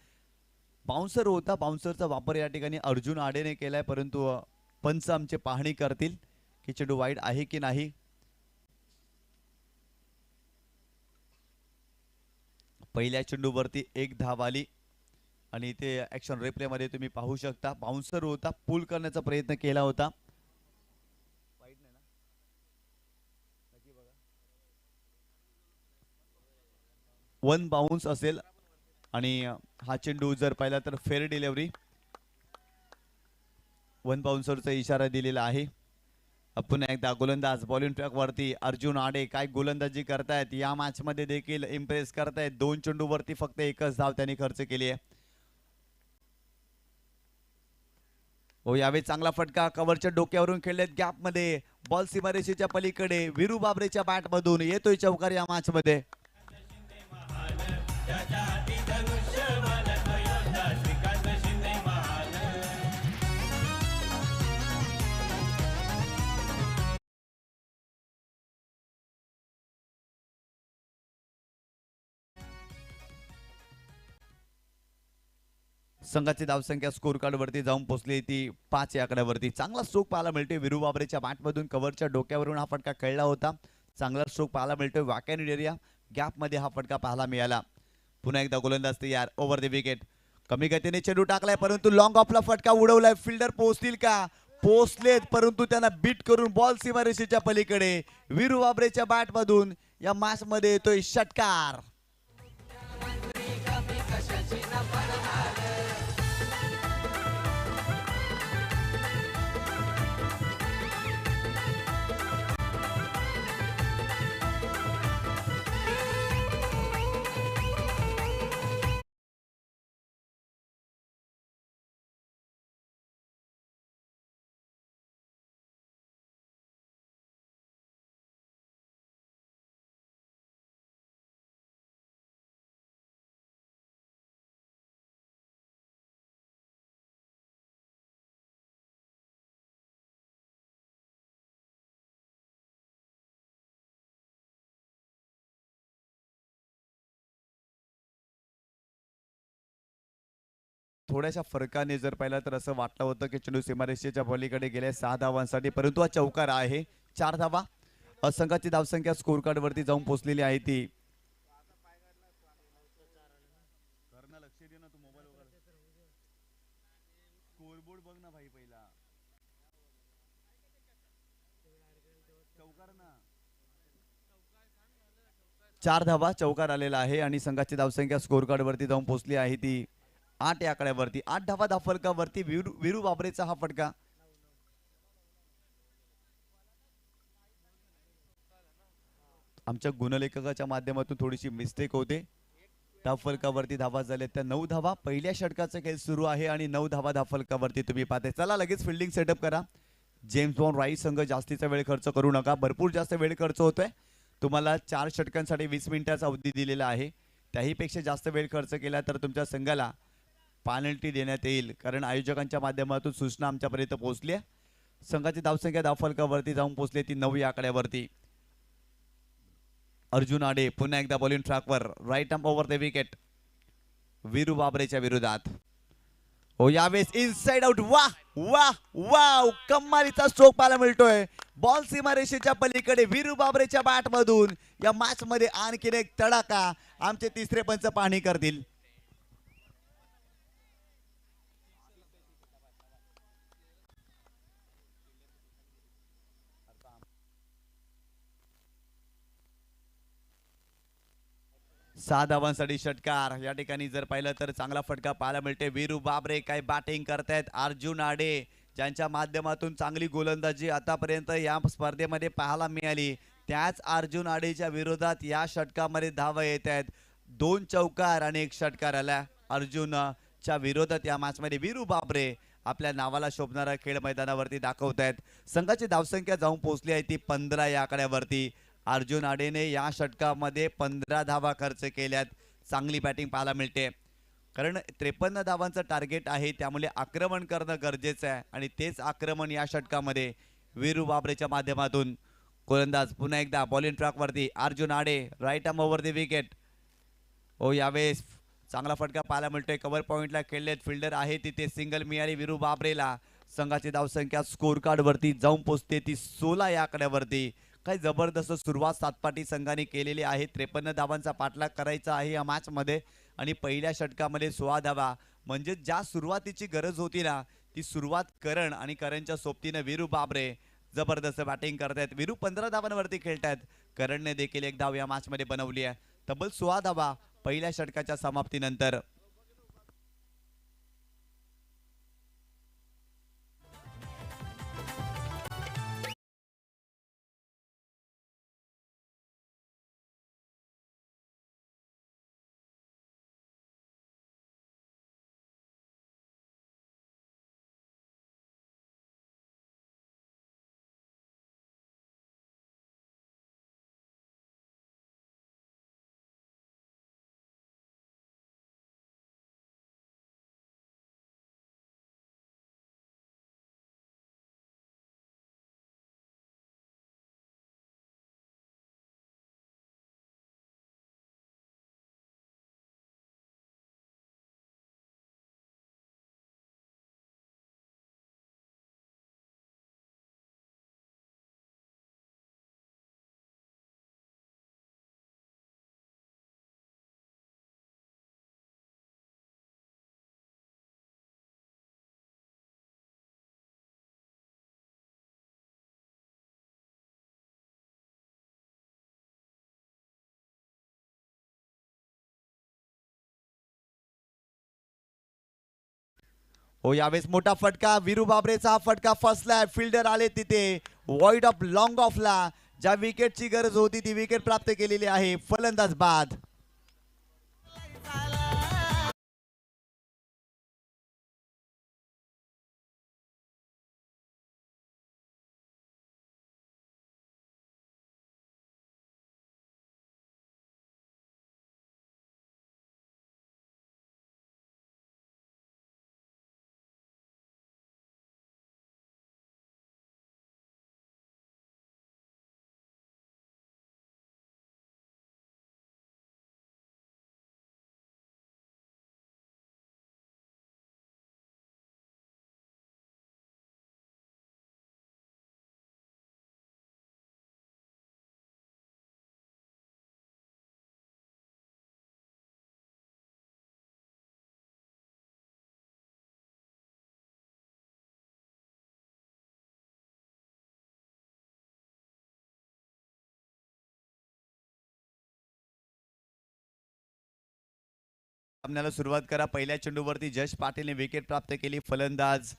बाउन्सर होता, बाउन्सरचा वापर या ठिकाणी अर्जुन आडेने केलाय. परंतु पंच आमचे पाहणी करतील की चेंडू वाईड आहे की नाही. पहिल्या चेंडूवरती 1 धाव आली आणि इथे ऍक्शन रिप्ले मध्ये तुम्ही पाहू शकता बाउन्सर होता, पुल करण्याचा प्रयत्न केला होता. 1 बाउन्स असेल आणि हा चेंडू जर पाहिला तर फेअर डिलिव्हरी. 1 बाउन्सरचा इशारा दिलेला आहे. पुन्हा एकदा गोलंदाज बॉलिंग ट्रॅक वरती अर्जुन आडे काय गोलंदाजी करतायत. या मॅच मध्ये देखील इम्प्रेस करतायत. 2 चेंडूवरती फक्त 1च धाव त्यांनी खर्च केली आहे. हो, यावेळी चांगला फटका कव्हरच्या डोक्यावरून खेळलेत गॅप मध्ये. बॉल सीमारेषेच्या पलीकडे वीरू बाबरेच्या बॅट मधून येतोय चौकार या मॅच मध्ये. संघाची धावसंख्या स्कोर कार्ड वरती जाऊन पोहोचली ती 5 या आकड्यावरती. चांगला स्ट्रोक पाहायला मिळतोय वीरू बाबरेच्या बॅट मधून. कव्हरच्या डोक्यावरून हा फटका खेळला होता. चांगला स्ट्रोक पाहायला मिळतोय. वॅकॅन्ड एरिया गॅप मध्ये हा फटका पाहायला मिळाला. पुन्हा एकदा गोलंदाज तयार ओव्हर द विकेट. कमी गतीने चेंडू टाकलाय परंतु लॉंग ऑफला फटका उडवलाय. फिल्डर पोहोचतील का? पोहोचलेत परंतु त्यांना बीट करून बॉल सीमारेषेच्या पलीकडे. वीरू बाबरेच्या बॅट मधून या मॅच मध्ये येतोय षटकार. थोड्याशा फरकाने जर पाहिलं तर असं वाटलं होतं की चेंडू सीमारेषेच्या पलीकडे गेले 6 धावांसाठी, परंतु हा चौकार आहे. 4 धावा. संघाची धावसंख्या स्कोर कार्ड वरती जाऊन पोहोचलेली आहे ती. स्कोरबोर्ड बघ ना भाई पहिला. चौकार ना. 4 धावा चौकार आलेला आहे आणि संघाची धावसंख्या स्कोर कार्ड वरती जाऊन पोहोचली आहे ती 8 या आकड्यावरती. 8 धावा धाफलकावरती वीरू बाबरेचा हा फटका. आमच्या गुणलेखकाच्या माध्यमातून थोडीशी मिस्टेक होते. धाफलकावरती धावा झाल्या त्या 9 धावा. पहिल्या षटकाचा खेळ सुरू आहे आणि 9 धावा धाफलकावरती तुम्ही पाहते. चला लगेच फिल्डिंग सेटअप करा. जेम्स बॉन्ड राई संघ जास्तीचा वेळ खर्च करू नका. भरपूर जास्त वेळ खर्च होतोय. तुम्हाला 4 षटकांसाठी 20 मिनिटाचा अवधी दिलेला आहे. त्याही पेक्षा जास्त वेळ खर्च केला तर तुमच्या संघाला पेनल्टी देण्यात येईल, कारण आयोजकांच्या माध्यमातून सूचना आमच्यापर्यंत पोहोचली आहे. संघाची धावसंख्या धावफलकावरती जाऊन पोहोचली ती 9 या आकड्यावरती. अर्जुन आडे पुन्हा एकदा बॉलिंग ट्रॅकवर, right arm over the wicket Viru बाबरेच्या विरोधात. हो, यावेळेस इनसाइड आउट. वाह वाह वाव, कमालीचा स्ट्रोक पाहायला मिळतोय. बॉल सीमारेषेच्या पलीकडे वीरू बाबरेच्या बॅट मधून या मॅच मध्ये आणखीन एक तडाखा आमचे तिसरे पंच पाहणी करतील. सहा धावांसाठी षटकार. या ठिकाणी जर पाहिलं तर चांगला फटका पाहायला मिळते. वीरू बाबरे काय बॅटिंग करतायत. अर्जुन आडे ज्यांच्या माध्यमातून चांगली गोलंदाजी आतापर्यंत या स्पर्धेमध्ये पाहायला मिळाली, त्याच अर्जुन आडेच्या विरोधात या षटकामध्ये धावा येत आहेत. 2 चौकार आणि 1 षटकार आला अर्जुनच्या विरोधात या मॅच मध्ये. वीरू बाबरे आपल्या नावाला शोभणारा खेळ मैदानावरती दाखवत आहेत. संघाची धावसंख्या जाऊन पोहोचली आहे ती 15 या आकड्यावरती. अर्जुन आडेने या षटकामध्ये 15 धावा खर्च केल्यात. चांगली बॅटिंग पाहायला मिळते, कारण 53 धावांचं टार्गेट आहे, त्यामुळे आक्रमण करणं गरजेचं आहे आणि तेच आक्रमण या षटकामध्ये वीरू बाबरेच्या माध्यमातून. गोलंदाज पुन्हा एकदा बॉलिंग ट्रॅकवरती. Arjun Ade right arm over the wicket. हो, यावेळेस चांगला फटका पाहायला मिळतोय. कव्हर पॉइंटला खेळलेत, फिल्डर आहे तिथे, सिंगल मिळाली वीरू बाबरेला. संघाची धावसंख्या स्कोर कार्ड वरती जाऊन पोहोचते ती 16 या आकड्यावरती. काही जबरदस्त सुरुवात सातपाटी संघाने केलेली आहे. 53 धावांचा पाठलाग करायचा आहे या मॅच मध्ये आणि पहिल्या षटकामध्ये 16 धावा, म्हणजे ज्या सुरुवातीची गरज होती ना ती सुरुवात करण आणि करणच्या सोबतीने वीरू बाबरे जबरदस्त बॅटिंग करतायत. वीरू 15 धावांवरती खेळतायत. करणने देखील 1 धाव या मॅच मध्ये बनवली आहे. तब्बल 16 धावा पहिल्या षटकाच्या समाप्तीनंतर. हो, यावेळेस मोठा फटका. वीरू बाबरेचा फटका फसलाय. फिल्डर आले तिथे, वॉइड ऑफ लॉंग ऑफला. ज्या विकेटची गरज होती ती विकेट प्राप्त केलेली आहे. फलंदाज बाद. सामन्याला सुरुवात करा. पहिल्या चेंडूवरती जश पाटीलने विकेट प्राप्त केली. फलंदाज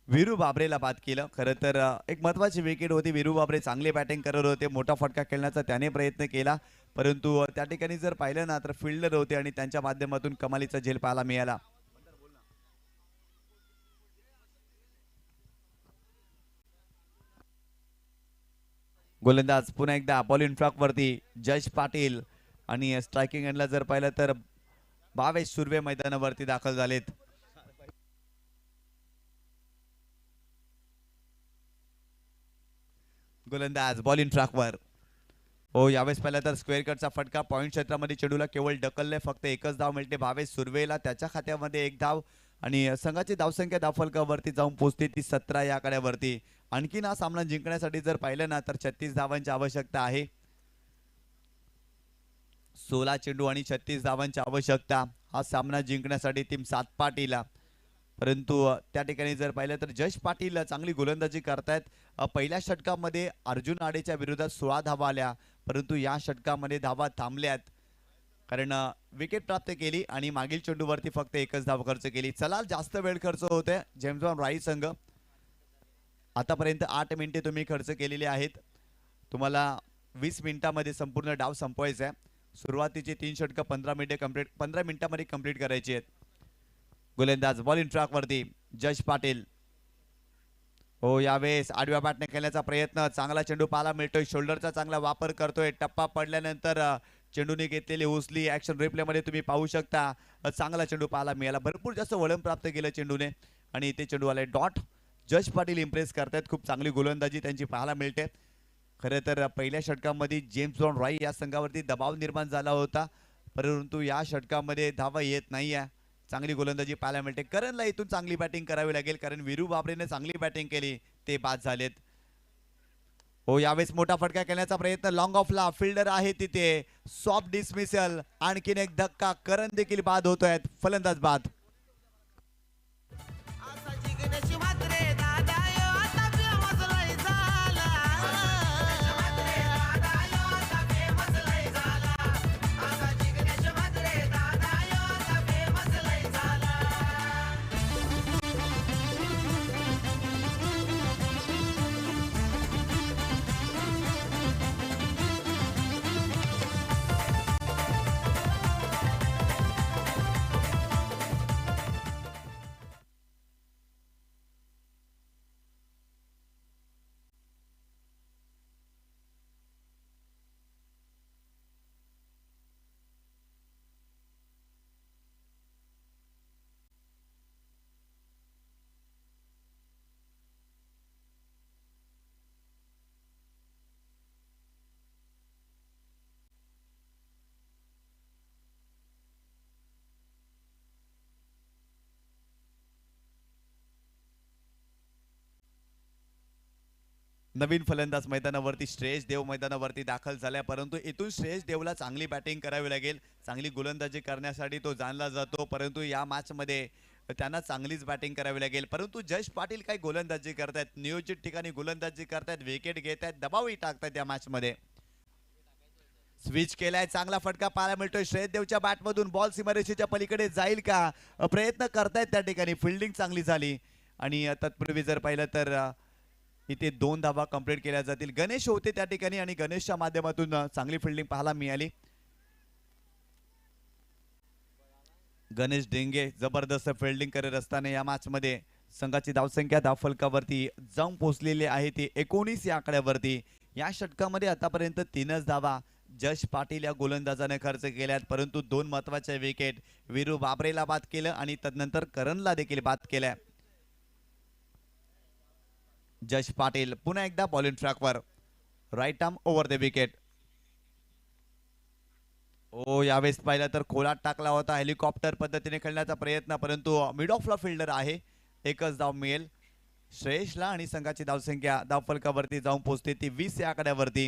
वीरू बाबरेला बाद केलं. खरं तर एक महत्वाची विकेट होती. वीरू बाबरे चांगले बॅटिंग करत होते. मोठा फटका खेळण्याचा त्याने प्रयत्न केला, परंतु त्या ठिकाणी जर पाहिलं ना तर फिल्डर होते आणि त्यांच्या माध्यमातून कमालीचा झेल पाहायला मिळाला. गोलंदाज पुन्हा एकदा बॉलिंग ट्रॅक वरती जश पाटील आणि स्ट्रायकिंग एंडला जर पाहिलं तर भावेश सुर्वे मैदानावरती दाखल झालेत. गोलंदाज बॉल इन ट्रॅकवर. हो, यावेळेस पहिला तर स्क्वेअर कटचा फटका. पॉईंट क्षेत्रामध्ये चेंडूला केवळ ढकलले, फक्त एकच धाव मिळते भावेश सुर्वेला. त्याच्या खात्यामध्ये एक धाव आणि संघाची धावसंख्या धावफलकावरती जाऊन पोहोचते ती 17 या आकड्यावरती. आणखीन हा सामना जिंकण्यासाठी जर पाहिलं ना तर 36 धावांची आवश्यकता आहे. 16 चेंडू आणि 36 धावांची आवश्यकता हा सामना जिंकण्यासाठी टीम सात पाटीला. परंतु त्या ठिकाणी जर पाहिलं तर जश पाटील चांगली गोलंदाजी करतायत. पहिल्या षटकामध्ये अर्जुन आडेच्या विरोधात 16 धावा आल्या, परंतु या षटकामध्ये धावा थांबल्यात कारण विकेट प्राप्त केली आणि मागील चेंडूवरती फक्त एकच धाव खर्च केली. चला, जास्त वेळ खर्च होते जेम्स बॉन्ड राई संघ. आतापर्यंत 8 मिनिटे तुम्ही खर्च केलेली आहेत. तुम्हाला 20 मिनिटांमध्ये संपूर्ण डाव संपवायचा आहे. सुरुवातीचे 3 षटक 15 मिनिटांमध्ये कंप्लीट करायची आहेत. गोलंदाज बॉल इन ट्रॅक वरती जश पाटील. हो, यावेळेस आडव्या बॅटने खेळण्याचा प्रयत्न. चांगला चेंडू पाहायला मिळतोय. शोल्डरचा चांगला वापर करतोय. टप्पा पडल्यानंतर चेंडूने घेतलेली उचली ऍक्शन रिप्ले मध्ये तुम्ही पाहू शकता. चांगला चेंडू पाहायला मिळाला. भरपूर जास्त वळण प्राप्त केलं चेंडूने आणि ते चेंडू आले डॉट. जश पाटील इम्प्रेस करतायत. खूप चांगली गोलंदाजी त्यांची पाहायला मिळते. खरं तर पहिल्या षटकामध्ये जेम्स बॉन्ड राई या संघावरती दबाव निर्माण झाला होता, परंतु या षटकामध्ये धावा येत नाहीये. चांगली गोलंदाजी पाहायला मिळते. करणला इथून चांगली बॅटिंग करावी लागेल कारण वीरू बाबरेने चांगली बॅटिंग केली, ते बाद झालेत. हो, यावेळेस मोठा फटका खेळण्याचा प्रयत्न. लॉंग ऑफला फिल्डर आहे तिथे. Soft dismissal. आणखीन एक धक्का. करण देखील बाद होतोय. फलंदाज बाद. नवीन फलंदाज मैदानावरती श्रेयस देव मैदानावरती दाखल झालाय, परंतु इथून श्रेयस देवला चांगली बॅटिंग करावी लागेल. चांगली गोलंदाजी करण्यासाठी तो जाणला जातो, परंतु या मॅच मध्ये त्यांना चांगलीच बॅटिंग करावी लागेल. परंतु जश पाटील काय गोलंदाजी करतायत, नियोजित ठिकाणी गोलंदाजी करतायत, विकेट घेतायत, दबावही टाकतायत या मॅच मध्ये. स्विच केलाय. चांगला फटका पाहायला मिळतोय. श्रेयस देवच्या बॅट मधून बॉल सीमारेषेच्या पलीकडे जाईल का, प्रयत्न करतायत त्या ठिकाणी. फिल्डिंग चांगली झाली आणि तत्पूर्वी जर पाहिलं तर इथे 2 धावा कंप्लीट केल्या जातील. गणेश होते त्या ठिकाणी आणि गणेशच्या माध्यमातून चांगली फिल्डिंग पाहायला मिळाली. गणेश डेंगे जबरदस्त फिल्डिंग करत असताना या मॅच मध्ये संघाची धावसंख्या धावफलकावरती जाऊन पोहोचलेली आहे ती 19 या आकड्यावरती. या षटकामध्ये आतापर्यंत 3च धावा जश पाटील या गोलंदाजाने खर्च केल्यात, परंतु 2 महत्वाचे विकेट वीरू बाबरेला बाद केलं आणि तदनंतर करणला देखील बाद केलं. जश पाटील पुन्हा एकदा बॉल इन ट्रॅकवर. Right arm over the wicket. ओ, यावेळेस पाहिलं तर खोलात टाकला होता. हेलिकॉप्टर पद्धतीने खेळण्याचा प्रयत्न, परंतु मिड ऑफला फिल्डर आहे. एकच धाव मिळेल श्रेयसला आणि संघाची धावसंख्या धावफलकावरती जाऊन पोहोचते ती 20 या आकड्यावरती.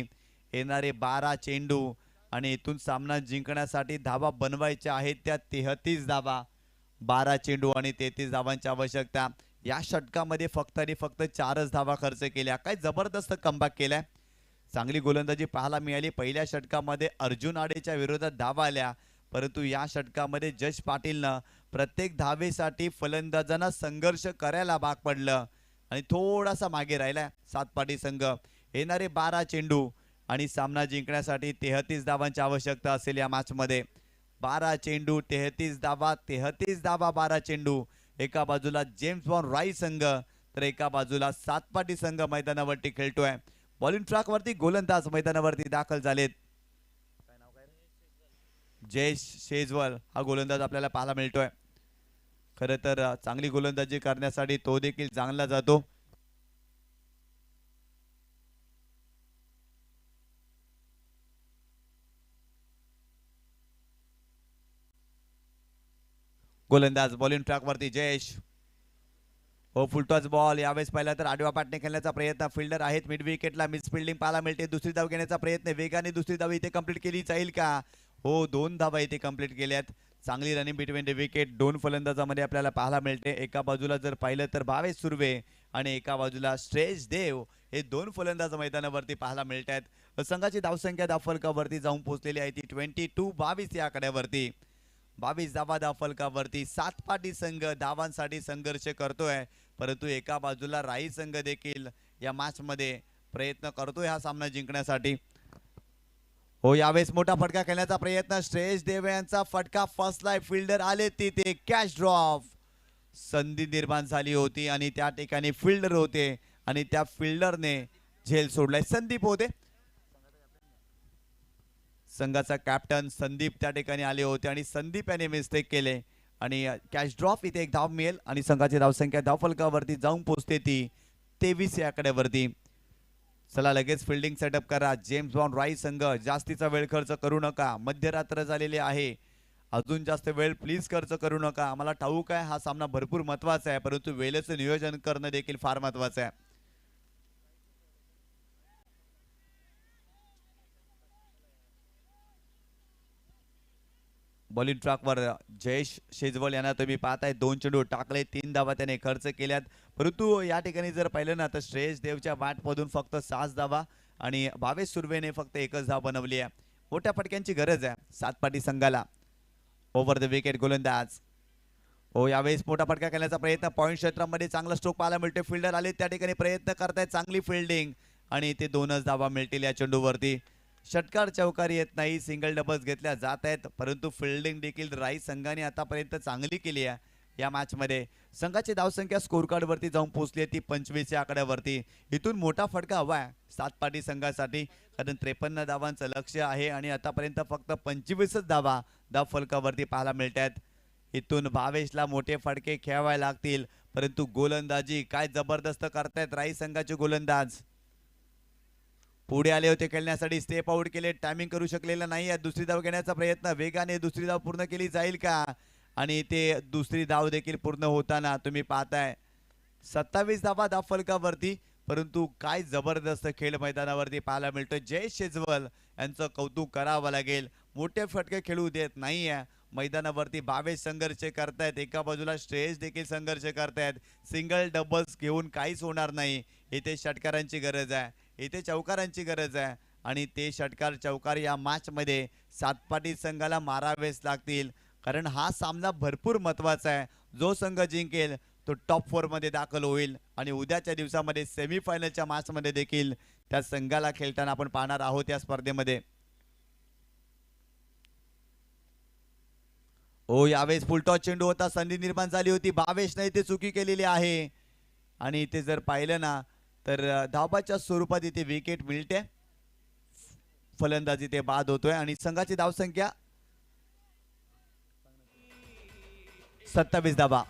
येणारे 12 चेंडू आणि इथून सामना जिंकण्यासाठी धावा बनवायच्या आहेत त्या 33 धावा. 12 चेंडू आणि 33 धावांची आवश्यकता. या षटकामध्ये फक्त आणि फक्त 4च धावा खर्च केल्या. काय जबरदस्त कमबॅक केलाय. चांगली गोलंदाजी पाहायला मिळाली. पहिल्या षटकामध्ये अर्जुन आडेच्या विरोधात धावा आल्या, परंतु या षटकामध्ये जश पाटीलनं प्रत्येक धावेसाठी फलंदाजांना संघर्ष करायला भाग पडलं आणि थोडासा मागे राहिला सातपाटी संघ. येणारे 12 चेंडू आणि सामना जिंकण्यासाठी 33 धावांची आवश्यकता असेल या मॅच मध्ये. 12 चेंडू 33 धावा, 33 धावा 12 चेंडू. एका बाजूला जेम्स बॉन्ड राई संघ तर एका बाजूला सातपाटी संघ मैदानावरती खेळतोय. बॉलिंग ट्रॅक वरती गोलंदाज मैदानावरती दाखल झालेत. जयेश शेजवल हा गोलंदाज आपल्याला पाहायला मिळतोय. खरं तर चांगली गोलंदाजी करण्यासाठी तो देखील चांगला जातो. गोलंदाज बॉलिंग ट्रॅक वरती जयेश. हो फुलटॉस बॉल यावेळेस पाहिला तर आडव्या पाटणे खेळण्याचा प्रयत्न. फिल्डर आहेत मिड विकेटला. मिस फिल्डिंग पाहायला मिळते. दुसरी धाव घेण्याचा प्रयत्न. वेगाने दुसरी धाव इथे कंप्लीट केली जाईल का? हो 2 धावा इथे कंप्लीट केल्यात. चांगली रनिंग बिटवीन द विकेट. 2 फलंदाजामध्ये आपल्याला पाहायला मिळते. एका बाजूला जर पाहिलं तर भावेश सुर्वे आणि एका बाजूला श्रेयस देव हे 2 फलंदाज मैदानावरती पाहायला मिळत आहेत. संघाची धावसंख्या धावफलकावरती जाऊन पोहोचलेली आहे ती 22-22 या आकड्यावरती. 22 धावा धावफलकावरती. सातपाटी संघ धावांसाठी संघर्ष करतोय, परंतु एका बाजूला राई संघ देखील या मॅच मध्ये प्रयत्न करतोय हा सामना जिंकण्यासाठी. हो यावेळेस मोठा फटका खेळण्याचा प्रयत्न. श्रेयस देव यांचा फटका फसलाय. फिल्डर आले तिथे. Catch drop. संधी निर्माण झाली होती आणि त्या ठिकाणी फिल्डर होते आणि त्या फिल्डरने झेल सोडलाय. संदीप होते संघाचा कॅप्टन. संदीप त्या ठिकाणी आले होते आणि संदीप याने मिस्टेक केले आणि कॅच ड्रॉप. इथे एक धाव मिळेल आणि संघाची धावसंख्या धावफलकावरती जाऊन पोहोचते ती 23 या आकड्यावरती. चला लगेच फिल्डिंग सेटअप करा. जेम्स बॉन्ड राई संघ जास्तीचा वेळ खर्च करू नका. मध्यरात्र झालेली आहे. अजून जास्त वेळ प्लीज खर्च करू नका. आम्हाला ठाऊक आहे हा सामना भरपूर महत्वाचा आहे, परंतु वेळेचं नियोजन करणं देखील फार महत्वाचं आहे. बॉलिंग ट्रॅकवर जयेश शेजवल यांना तुम्ही पाहताय. 2 चेंडू टाकले. 3 धावा त्याने खर्च केल्यात, परंतु या ठिकाणी जर पाहिलं ना तर श्रेयस देवच्या बॅटमधून फक्त 6 धावा आणि भावेश सुर्वेने फक्त 1च धाव बनवली आहे. मोठ्या फटक्यांची गरज आहे सातपाटी संघाला. ओव्हर द विकेट गोलंदाज. हो यावेळेस मोठा फटका खेळण्याचा प्रयत्न. पॉईंट क्षेत्रामध्ये चांगला स्ट्रोक पाहायला मिळतो. फिल्डर आले त्या ठिकाणी प्रयत्न करतायत. चांगली फिल्डिंग आणि ते 2च धावा मिळतील या चेंडूवरती. षटकार चौकारी येत नाही. सिंगल डबल्स घेतल्या जात आहेत, परंतु फिल्डिंग देखील राई संघाने आतापर्यंत चांगली केली आहे या मॅच मध्ये. संघाची धावसंख्या स्कोर कार्ड वरती जाऊन पोहोचली आहे ती 25 या आकड्यावरती. इथून मोठा फटका हवा आहे सातपाटी संघासाठी, कारण 53 धावांचं लक्ष आहे आणि आतापर्यंत फक्त 25च धावा धाव फलकावरती पाहायला मिळत आहेत. इथून भावेशला मोठे फटके खेळावे लागतील, परंतु गोलंदाजी काय जबरदस्त करतायत राई संघाचे गोलंदाज. पुढे आले होते खेळण्यासाठी. स्टेप आउट केले. टायमिंग करू शकलेला नाही. दुसरी धाव घेण्याचा प्रयत्न. वेगाने दुसरी धाव पूर्ण केली जाईल का? आणि ते दुसरी धाव देखील पूर्ण होताना तुम्ही पाहताय. 27 धावा धाव फलकावरती, परंतु काय जबरदस्त खेळ मैदानावरती पाहायला मिळतोय. जयेश शेजवल यांचं कौतुक करावं लागेल. मोठे फटके खेळू देत नाहीये मैदानावरती. भावेश संघर्ष करतायत. एका बाजूला श्रेयस देखील संघर्ष करतायत. सिंगल डबल्स घेऊन काहीच होणार नाही. इथे षटकारांची गरज आहे. इथे चौकारांची गरज आहे आणि ते षटकार चौकार या मॅच मध्ये सातपाटी संघाला मारावेच लागतील, कारण हा सामना भरपूर महत्वाचा आहे. जो संघ जिंकेल तो टॉप 4 मध्ये दाखल होईल आणि उद्याच्या दिवसामध्ये सेमीफायनलच्या मॅच मध्ये देखील त्या संघाला खेळताना आपण पाहणार आहोत या स्पर्धेमध्ये. ओ यावेळेस फुलटॉस चेंडू होता. संधी निर्माण झाली होती. भावेशने इथे चुकी केलेली आहे आणि इथे जर पाहिलं ना तर धावाच्या स्वरूपात इथे विकेट मिळते. फलंदाजी ते बाद होतोय आणि संघाची धावसंख्या 27 धावा.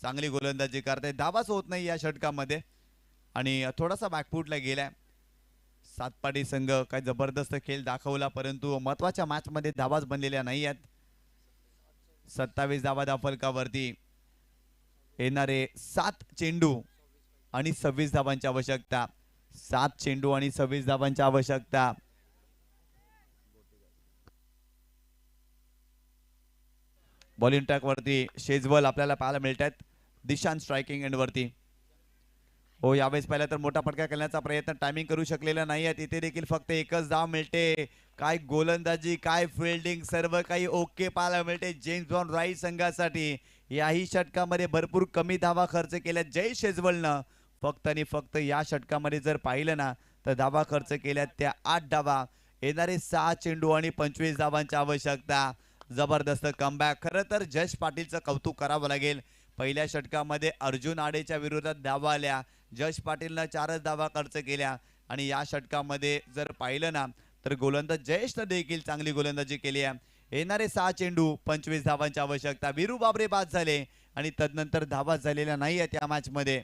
चांगली गोलंदाजी करताय. धावाच होत नाही या षटकामध्ये आणि थोडासा बॅकफूटला गेलाय. सातपाटी संघ काय जबरदस्त खेळ दाखवला, परंतु महत्वाच्या मॅच मध्ये धावाच बनलेल्या नाही आहेत. 27 धावा फलकावरती. येणारे 7 चेंडू आणि 26 धावांची आवश्यकता. 7 चेंडू आणि 26 धावांची आवश्यकता. बॉलिंग ट्रॅक वरती शेजवल आपल्याला पाहायला मिळतात. दिशांत स्ट्रायकिंग एंड वरती. हो, यावेळेस पहिला तर मोठा फटका खेळण्याचा प्रयत्न टायमिंग करू शकलेला नाही आहे. तिथे देखील फक्त एकच धाव मिळते. काय गोलंदाजी, काय फिल्डिंग, सर्व काही ओके पाहायला मिळते जेम्स बॉन्ड राईट संघासाठी. याही षटकामध्ये भरपूर कमी धावा खर्च केल्या जय शेजवलनं. फक्त आणि फक्त या षटकामध्ये जर पाहिलं ना तर धावा खर्च केल्या त्या 8 धावा. येणारे 6 चेंडू आणि 25 धावांची आवश्यकता. जबरदस्त कमबॅक. खरं तर जश पाटीलचं कौतुक करावं लागेल. पहिल्या षटकामध्ये अर्जुन आडेच्या विरोधात धावा आल्या. जश पाटीलनं 4च धावा खर्च केल्या आणि या षटकामध्ये जर पाहिलं ना तर गोलंदाज जयेशनं देखील चांगली गोलंदाजी केली आहे. येणारे 6 चेंडू 25 धावांची आवश्यकता. वीरू बाबरे बाद झाले आणि तदनंतर धावा झालेल्या नाही आहेत या मॅच मध्ये.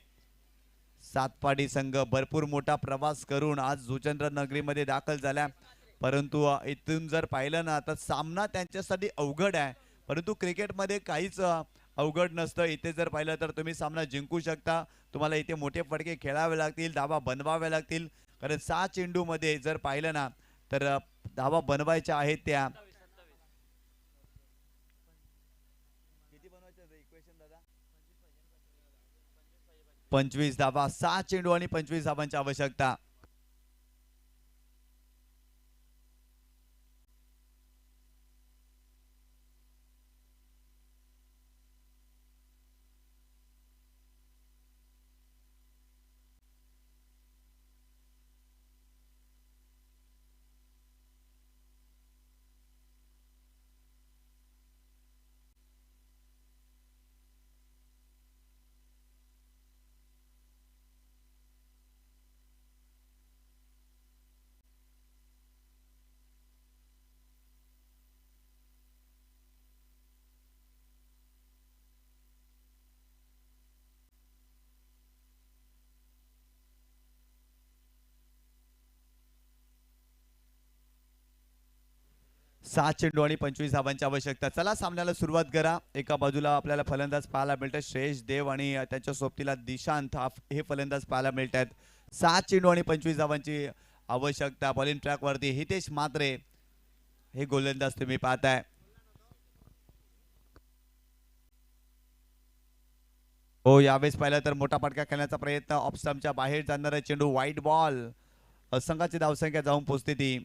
सातपाडी संघ भरपूर मोठा प्रवास करून आज जुचंद्र नगरीमध्ये दाखल झाला. परंतु इथून जर पाहिलं ना तर सामना त्यांच्यासाठी अवघड आहे. परंतु क्रिकेटमध्ये काहीच अवघड नसतं. इथे जर पाहिलं तर तुम्ही सामना जिंकू शकता. तुम्हाला इथे मोठे फटके खेळावे लागतील, धावा बनवाव्या लागतील. कारण 6 चेंडू मध्ये जर पाहिलं ना तर धावा बनवायच्या आहेत त्या. 25 धावा. 6 चेंडू आणि 25 धावांची आवश्यकता. सात चेंडू आणि 25 धावांची आवश्यकता. चला सामन्याला सुरुवात करा. एका बाजूला आपल्याला फलंदाज पाहायला मिळतात श्रेयस देव आणि त्याच्या सोबतीला दिशांत हे फलंदाज पाहायला मिळतात. 7 चेंडू आणि 25 धावांची आवश्यकता. बॉलिंग ट्रॅक वरती हितेश म्हात्रे हे गोलंदाज तुम्ही पाहताय. हो, यावेळेस पाहिलं तर मोठा फटका खेळण्याचा प्रयत्न. ऑफ स्टंपच्या बाहेर जाणारा चेंडू वाईट बॉल. संघाची धावसंख्या जाऊन पोहोचते ती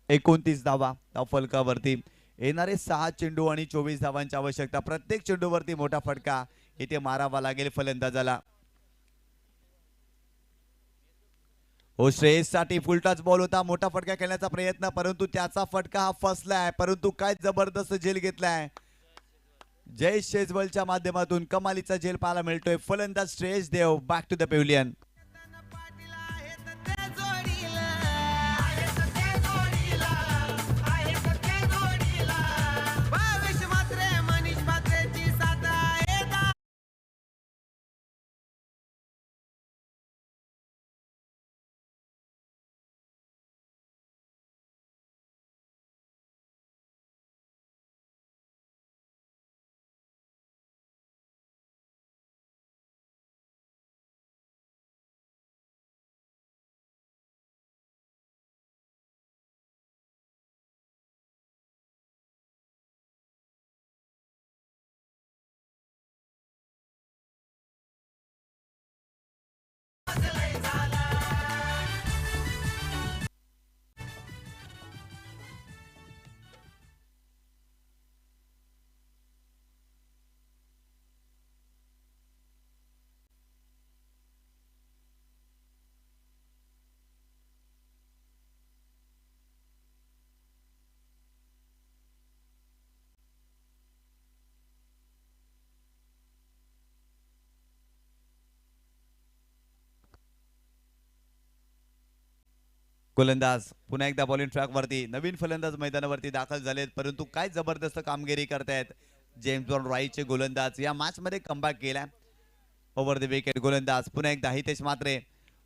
29 धावा फलकावरती. येणारे 6 चेंडू आणि 24 धावांची आवश्यकता. प्रत्येक चेंडूवरती मोठा फटका इथे मारावा लागेल फलंदाजाला. हो, श्रेयस साठी फुलटाच बॉल होता. मोठा फटका खेळण्याचा प्रयत्न परंतु त्याचा फटका हा फसलाय. परंतु काय जबरदस्त झेल घेतलाय जय शेजवलच्या माध्यमातून. कमालीचा झेल पाहायला मिळतोय. फलंदाज श्रेयस देव बॅक टू द पेव्हिलियन. गोलंदाज पुन्हा एकदा बॉलिंग ट्रॅक वरती. नवीन फलंदाज मैदानावरती दाखल झालेत परंतु काय जबरदस्त कामगिरी करतायत जेम्स बॉन्ड राईटचे गोलंदाज. या मॅच मध्ये कमबॅक केलाय. ओव्हर द विकेट गोलंदाज पुन्हा एकदा हितेश म्हात्रे.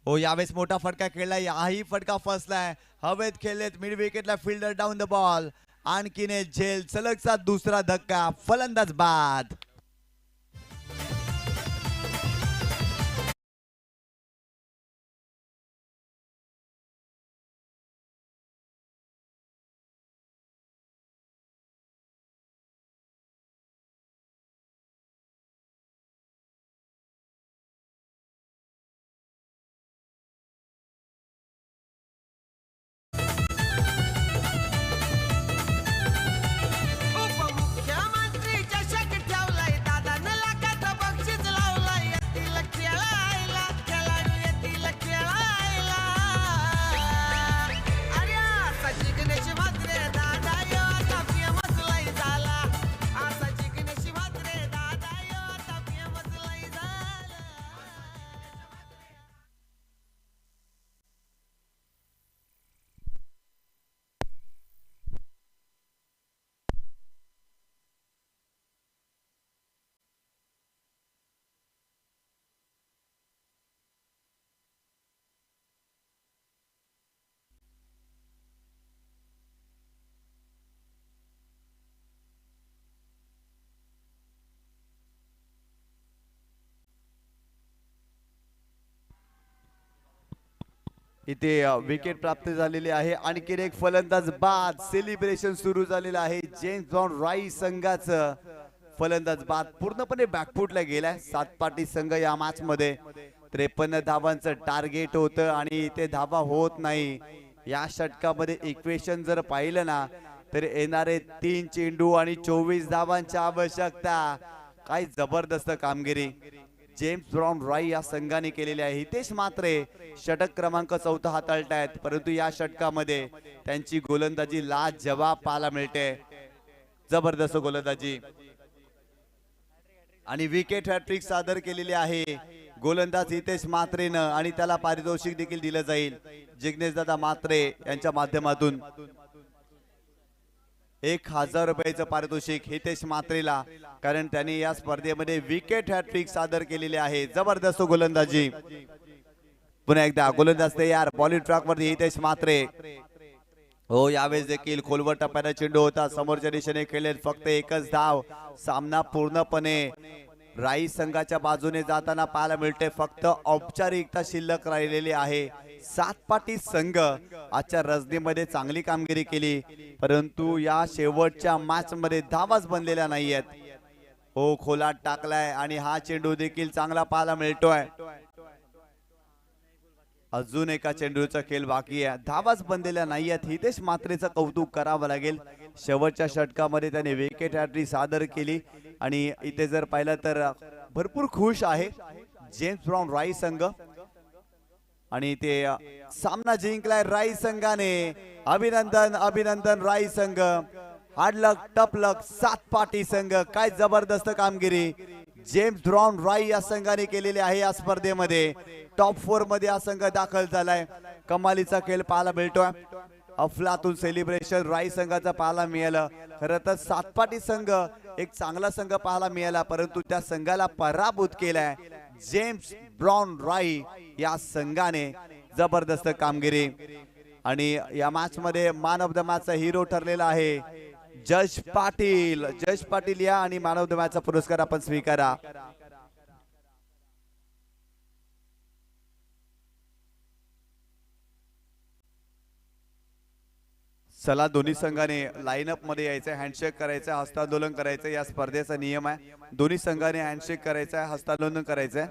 हो, यावेळेस मोठा फटका खेळलाय. हाही फटका फसलाय. हवेत खेळलेत मिड विकेटला फिल्डर डाऊन द बॉल आणखीन एक झेल, सलगचा दुसरा धक्का, फलंदाज बाद. उपमुख्यमंत्री चषक ठेवलाय, दादानं लाखाचं बक्षीस लावलंय, येतील खेळायला, खेळाडू येतील खेळायला. अरे असा जिग्नेश म्हात्रे दादा यो आता फेमस लय झाला, असा जिग्नेश म्हात्रे दादा यो आता फेमस लय झाला. इथे विकेट प्राप्त झालेली आहे. आणखीन एक फलंदाज बाद. सेलिब्रेशन सुरू झालेलं आहे. जेम्स ब्राउन राई संघाचं फलंदाज बाद पूर्णपणे बॅकफुटला गेलाय. सातपाटी संघ या मॅच मध्ये 53 धावांचं टार्गेट होतं आणि इथे धावा होत नाही. या षटकामध्ये इक्वेशन जर पाहिलं ना तर येणारे 3 चेंडू आणि 24 धावांची आवश्यकता. काय जबरदस्त कामगिरी जेम्स ब्राउन राई या संघाने केलेली आहे. हितेश म्हात्रे षटक क्रमांक 4 हाताळतायत, परंतु या षटकामध्ये त्यांची गोलंदाजी लाजवाब पाहायला मिळते. जबरदस्त गोलंदाजी आणि विकेट हॅट्रिक सादर केलेली आहे गोलंदाज हितेश म्हात्रेनं आणि त्याला पारितोषिक देखील दिलं जाईल जिग्नेश दादा म्हात्रे यांच्या माध्यमातून. 1000 रुपयाचं पारितोषिक हितेश म्हात्रेला, कारण त्यांनी या स्पर्धेमध्ये विकेट हॅट्रिक सादर केलेली आहे. जबरदस्त गोलंदाजी. पुन्हा एकदा गोलंदाज तयार. बॉलिंग ट्रॅक वरती हितेश म्हात्रे. हो, यावेळेस देखील खोलवर टप्प्याने चेंडू होता. समोरच्या दिशेने खेळले फक्त एकच धाव. सामना पूर्णपणे राई संघाच्या बाजूने जाताना पाहायला मिळते. फक्त औपचारिकता शिल्लक राहिलेली आहे. सातपाटी संघ आजच्या रजनीमध्ये चांगली कामगिरी केली, परंतु या शेवटच्या मॅच मध्ये धावाच बनलेल्या नाहीयेत. हो, खोलात टाकलाय आणि हा चेंडू देखील चांगला पाहायला मिळतोय. अजून एका चेंडूचा खेळ बाकी आहे. धावाच बनलेल्या नाहीयेत. हितेश म्हात्रेचं कौतुक करावं लागेल. शेवटच्या षटकामध्ये त्याने विकेट हॅट्रिक सादर केली आणि इथे जर पाहिलं तर भरपूर खुश आहे जेम्स ब्राउन राई संघ आणि ते सामना जिंकलाय राई संघाने. अभिनंदन अभिनंदन राई संघ. हाडलक टपलक सातपाटी संघ. काय जबरदस्त कामगिरी जेम्स ब्राउन राई या संघाने केलेली आहे. या स्पर्धेमध्ये टॉप 4 मध्ये हा संघ दाखल झालाय. कमालीचा खेळ पाहायला मिळतोय. अफलातून सेलिब्रेशन राई संघाचा पाहायला मिळालं. खरं तर सातपाटी संघ एक चांगला संघ पाहायला मिळाला, परंतु त्या संघाला पराभूत केलाय जेम्स ब्राउन राई या संघाने. जबरदस्त कामगिरी आणि या मॅच मध्ये मॅन ऑफ द मॅच चा हिरो ठरलेला आहे जश पाटील. जश पाटील या आणि मॅन ऑफ द मॅच चा पुरस्कार आपण स्वीकारा. चला, दोन्ही संघाने लाईनअप मध्ये यायचं, हँडशेक करायचं, हस्तांदोलन करायचं. या स्पर्धेचा नियम आहे. दोन्ही संघाने हँडशेक करायचा, हस्तांदोलन करायचं.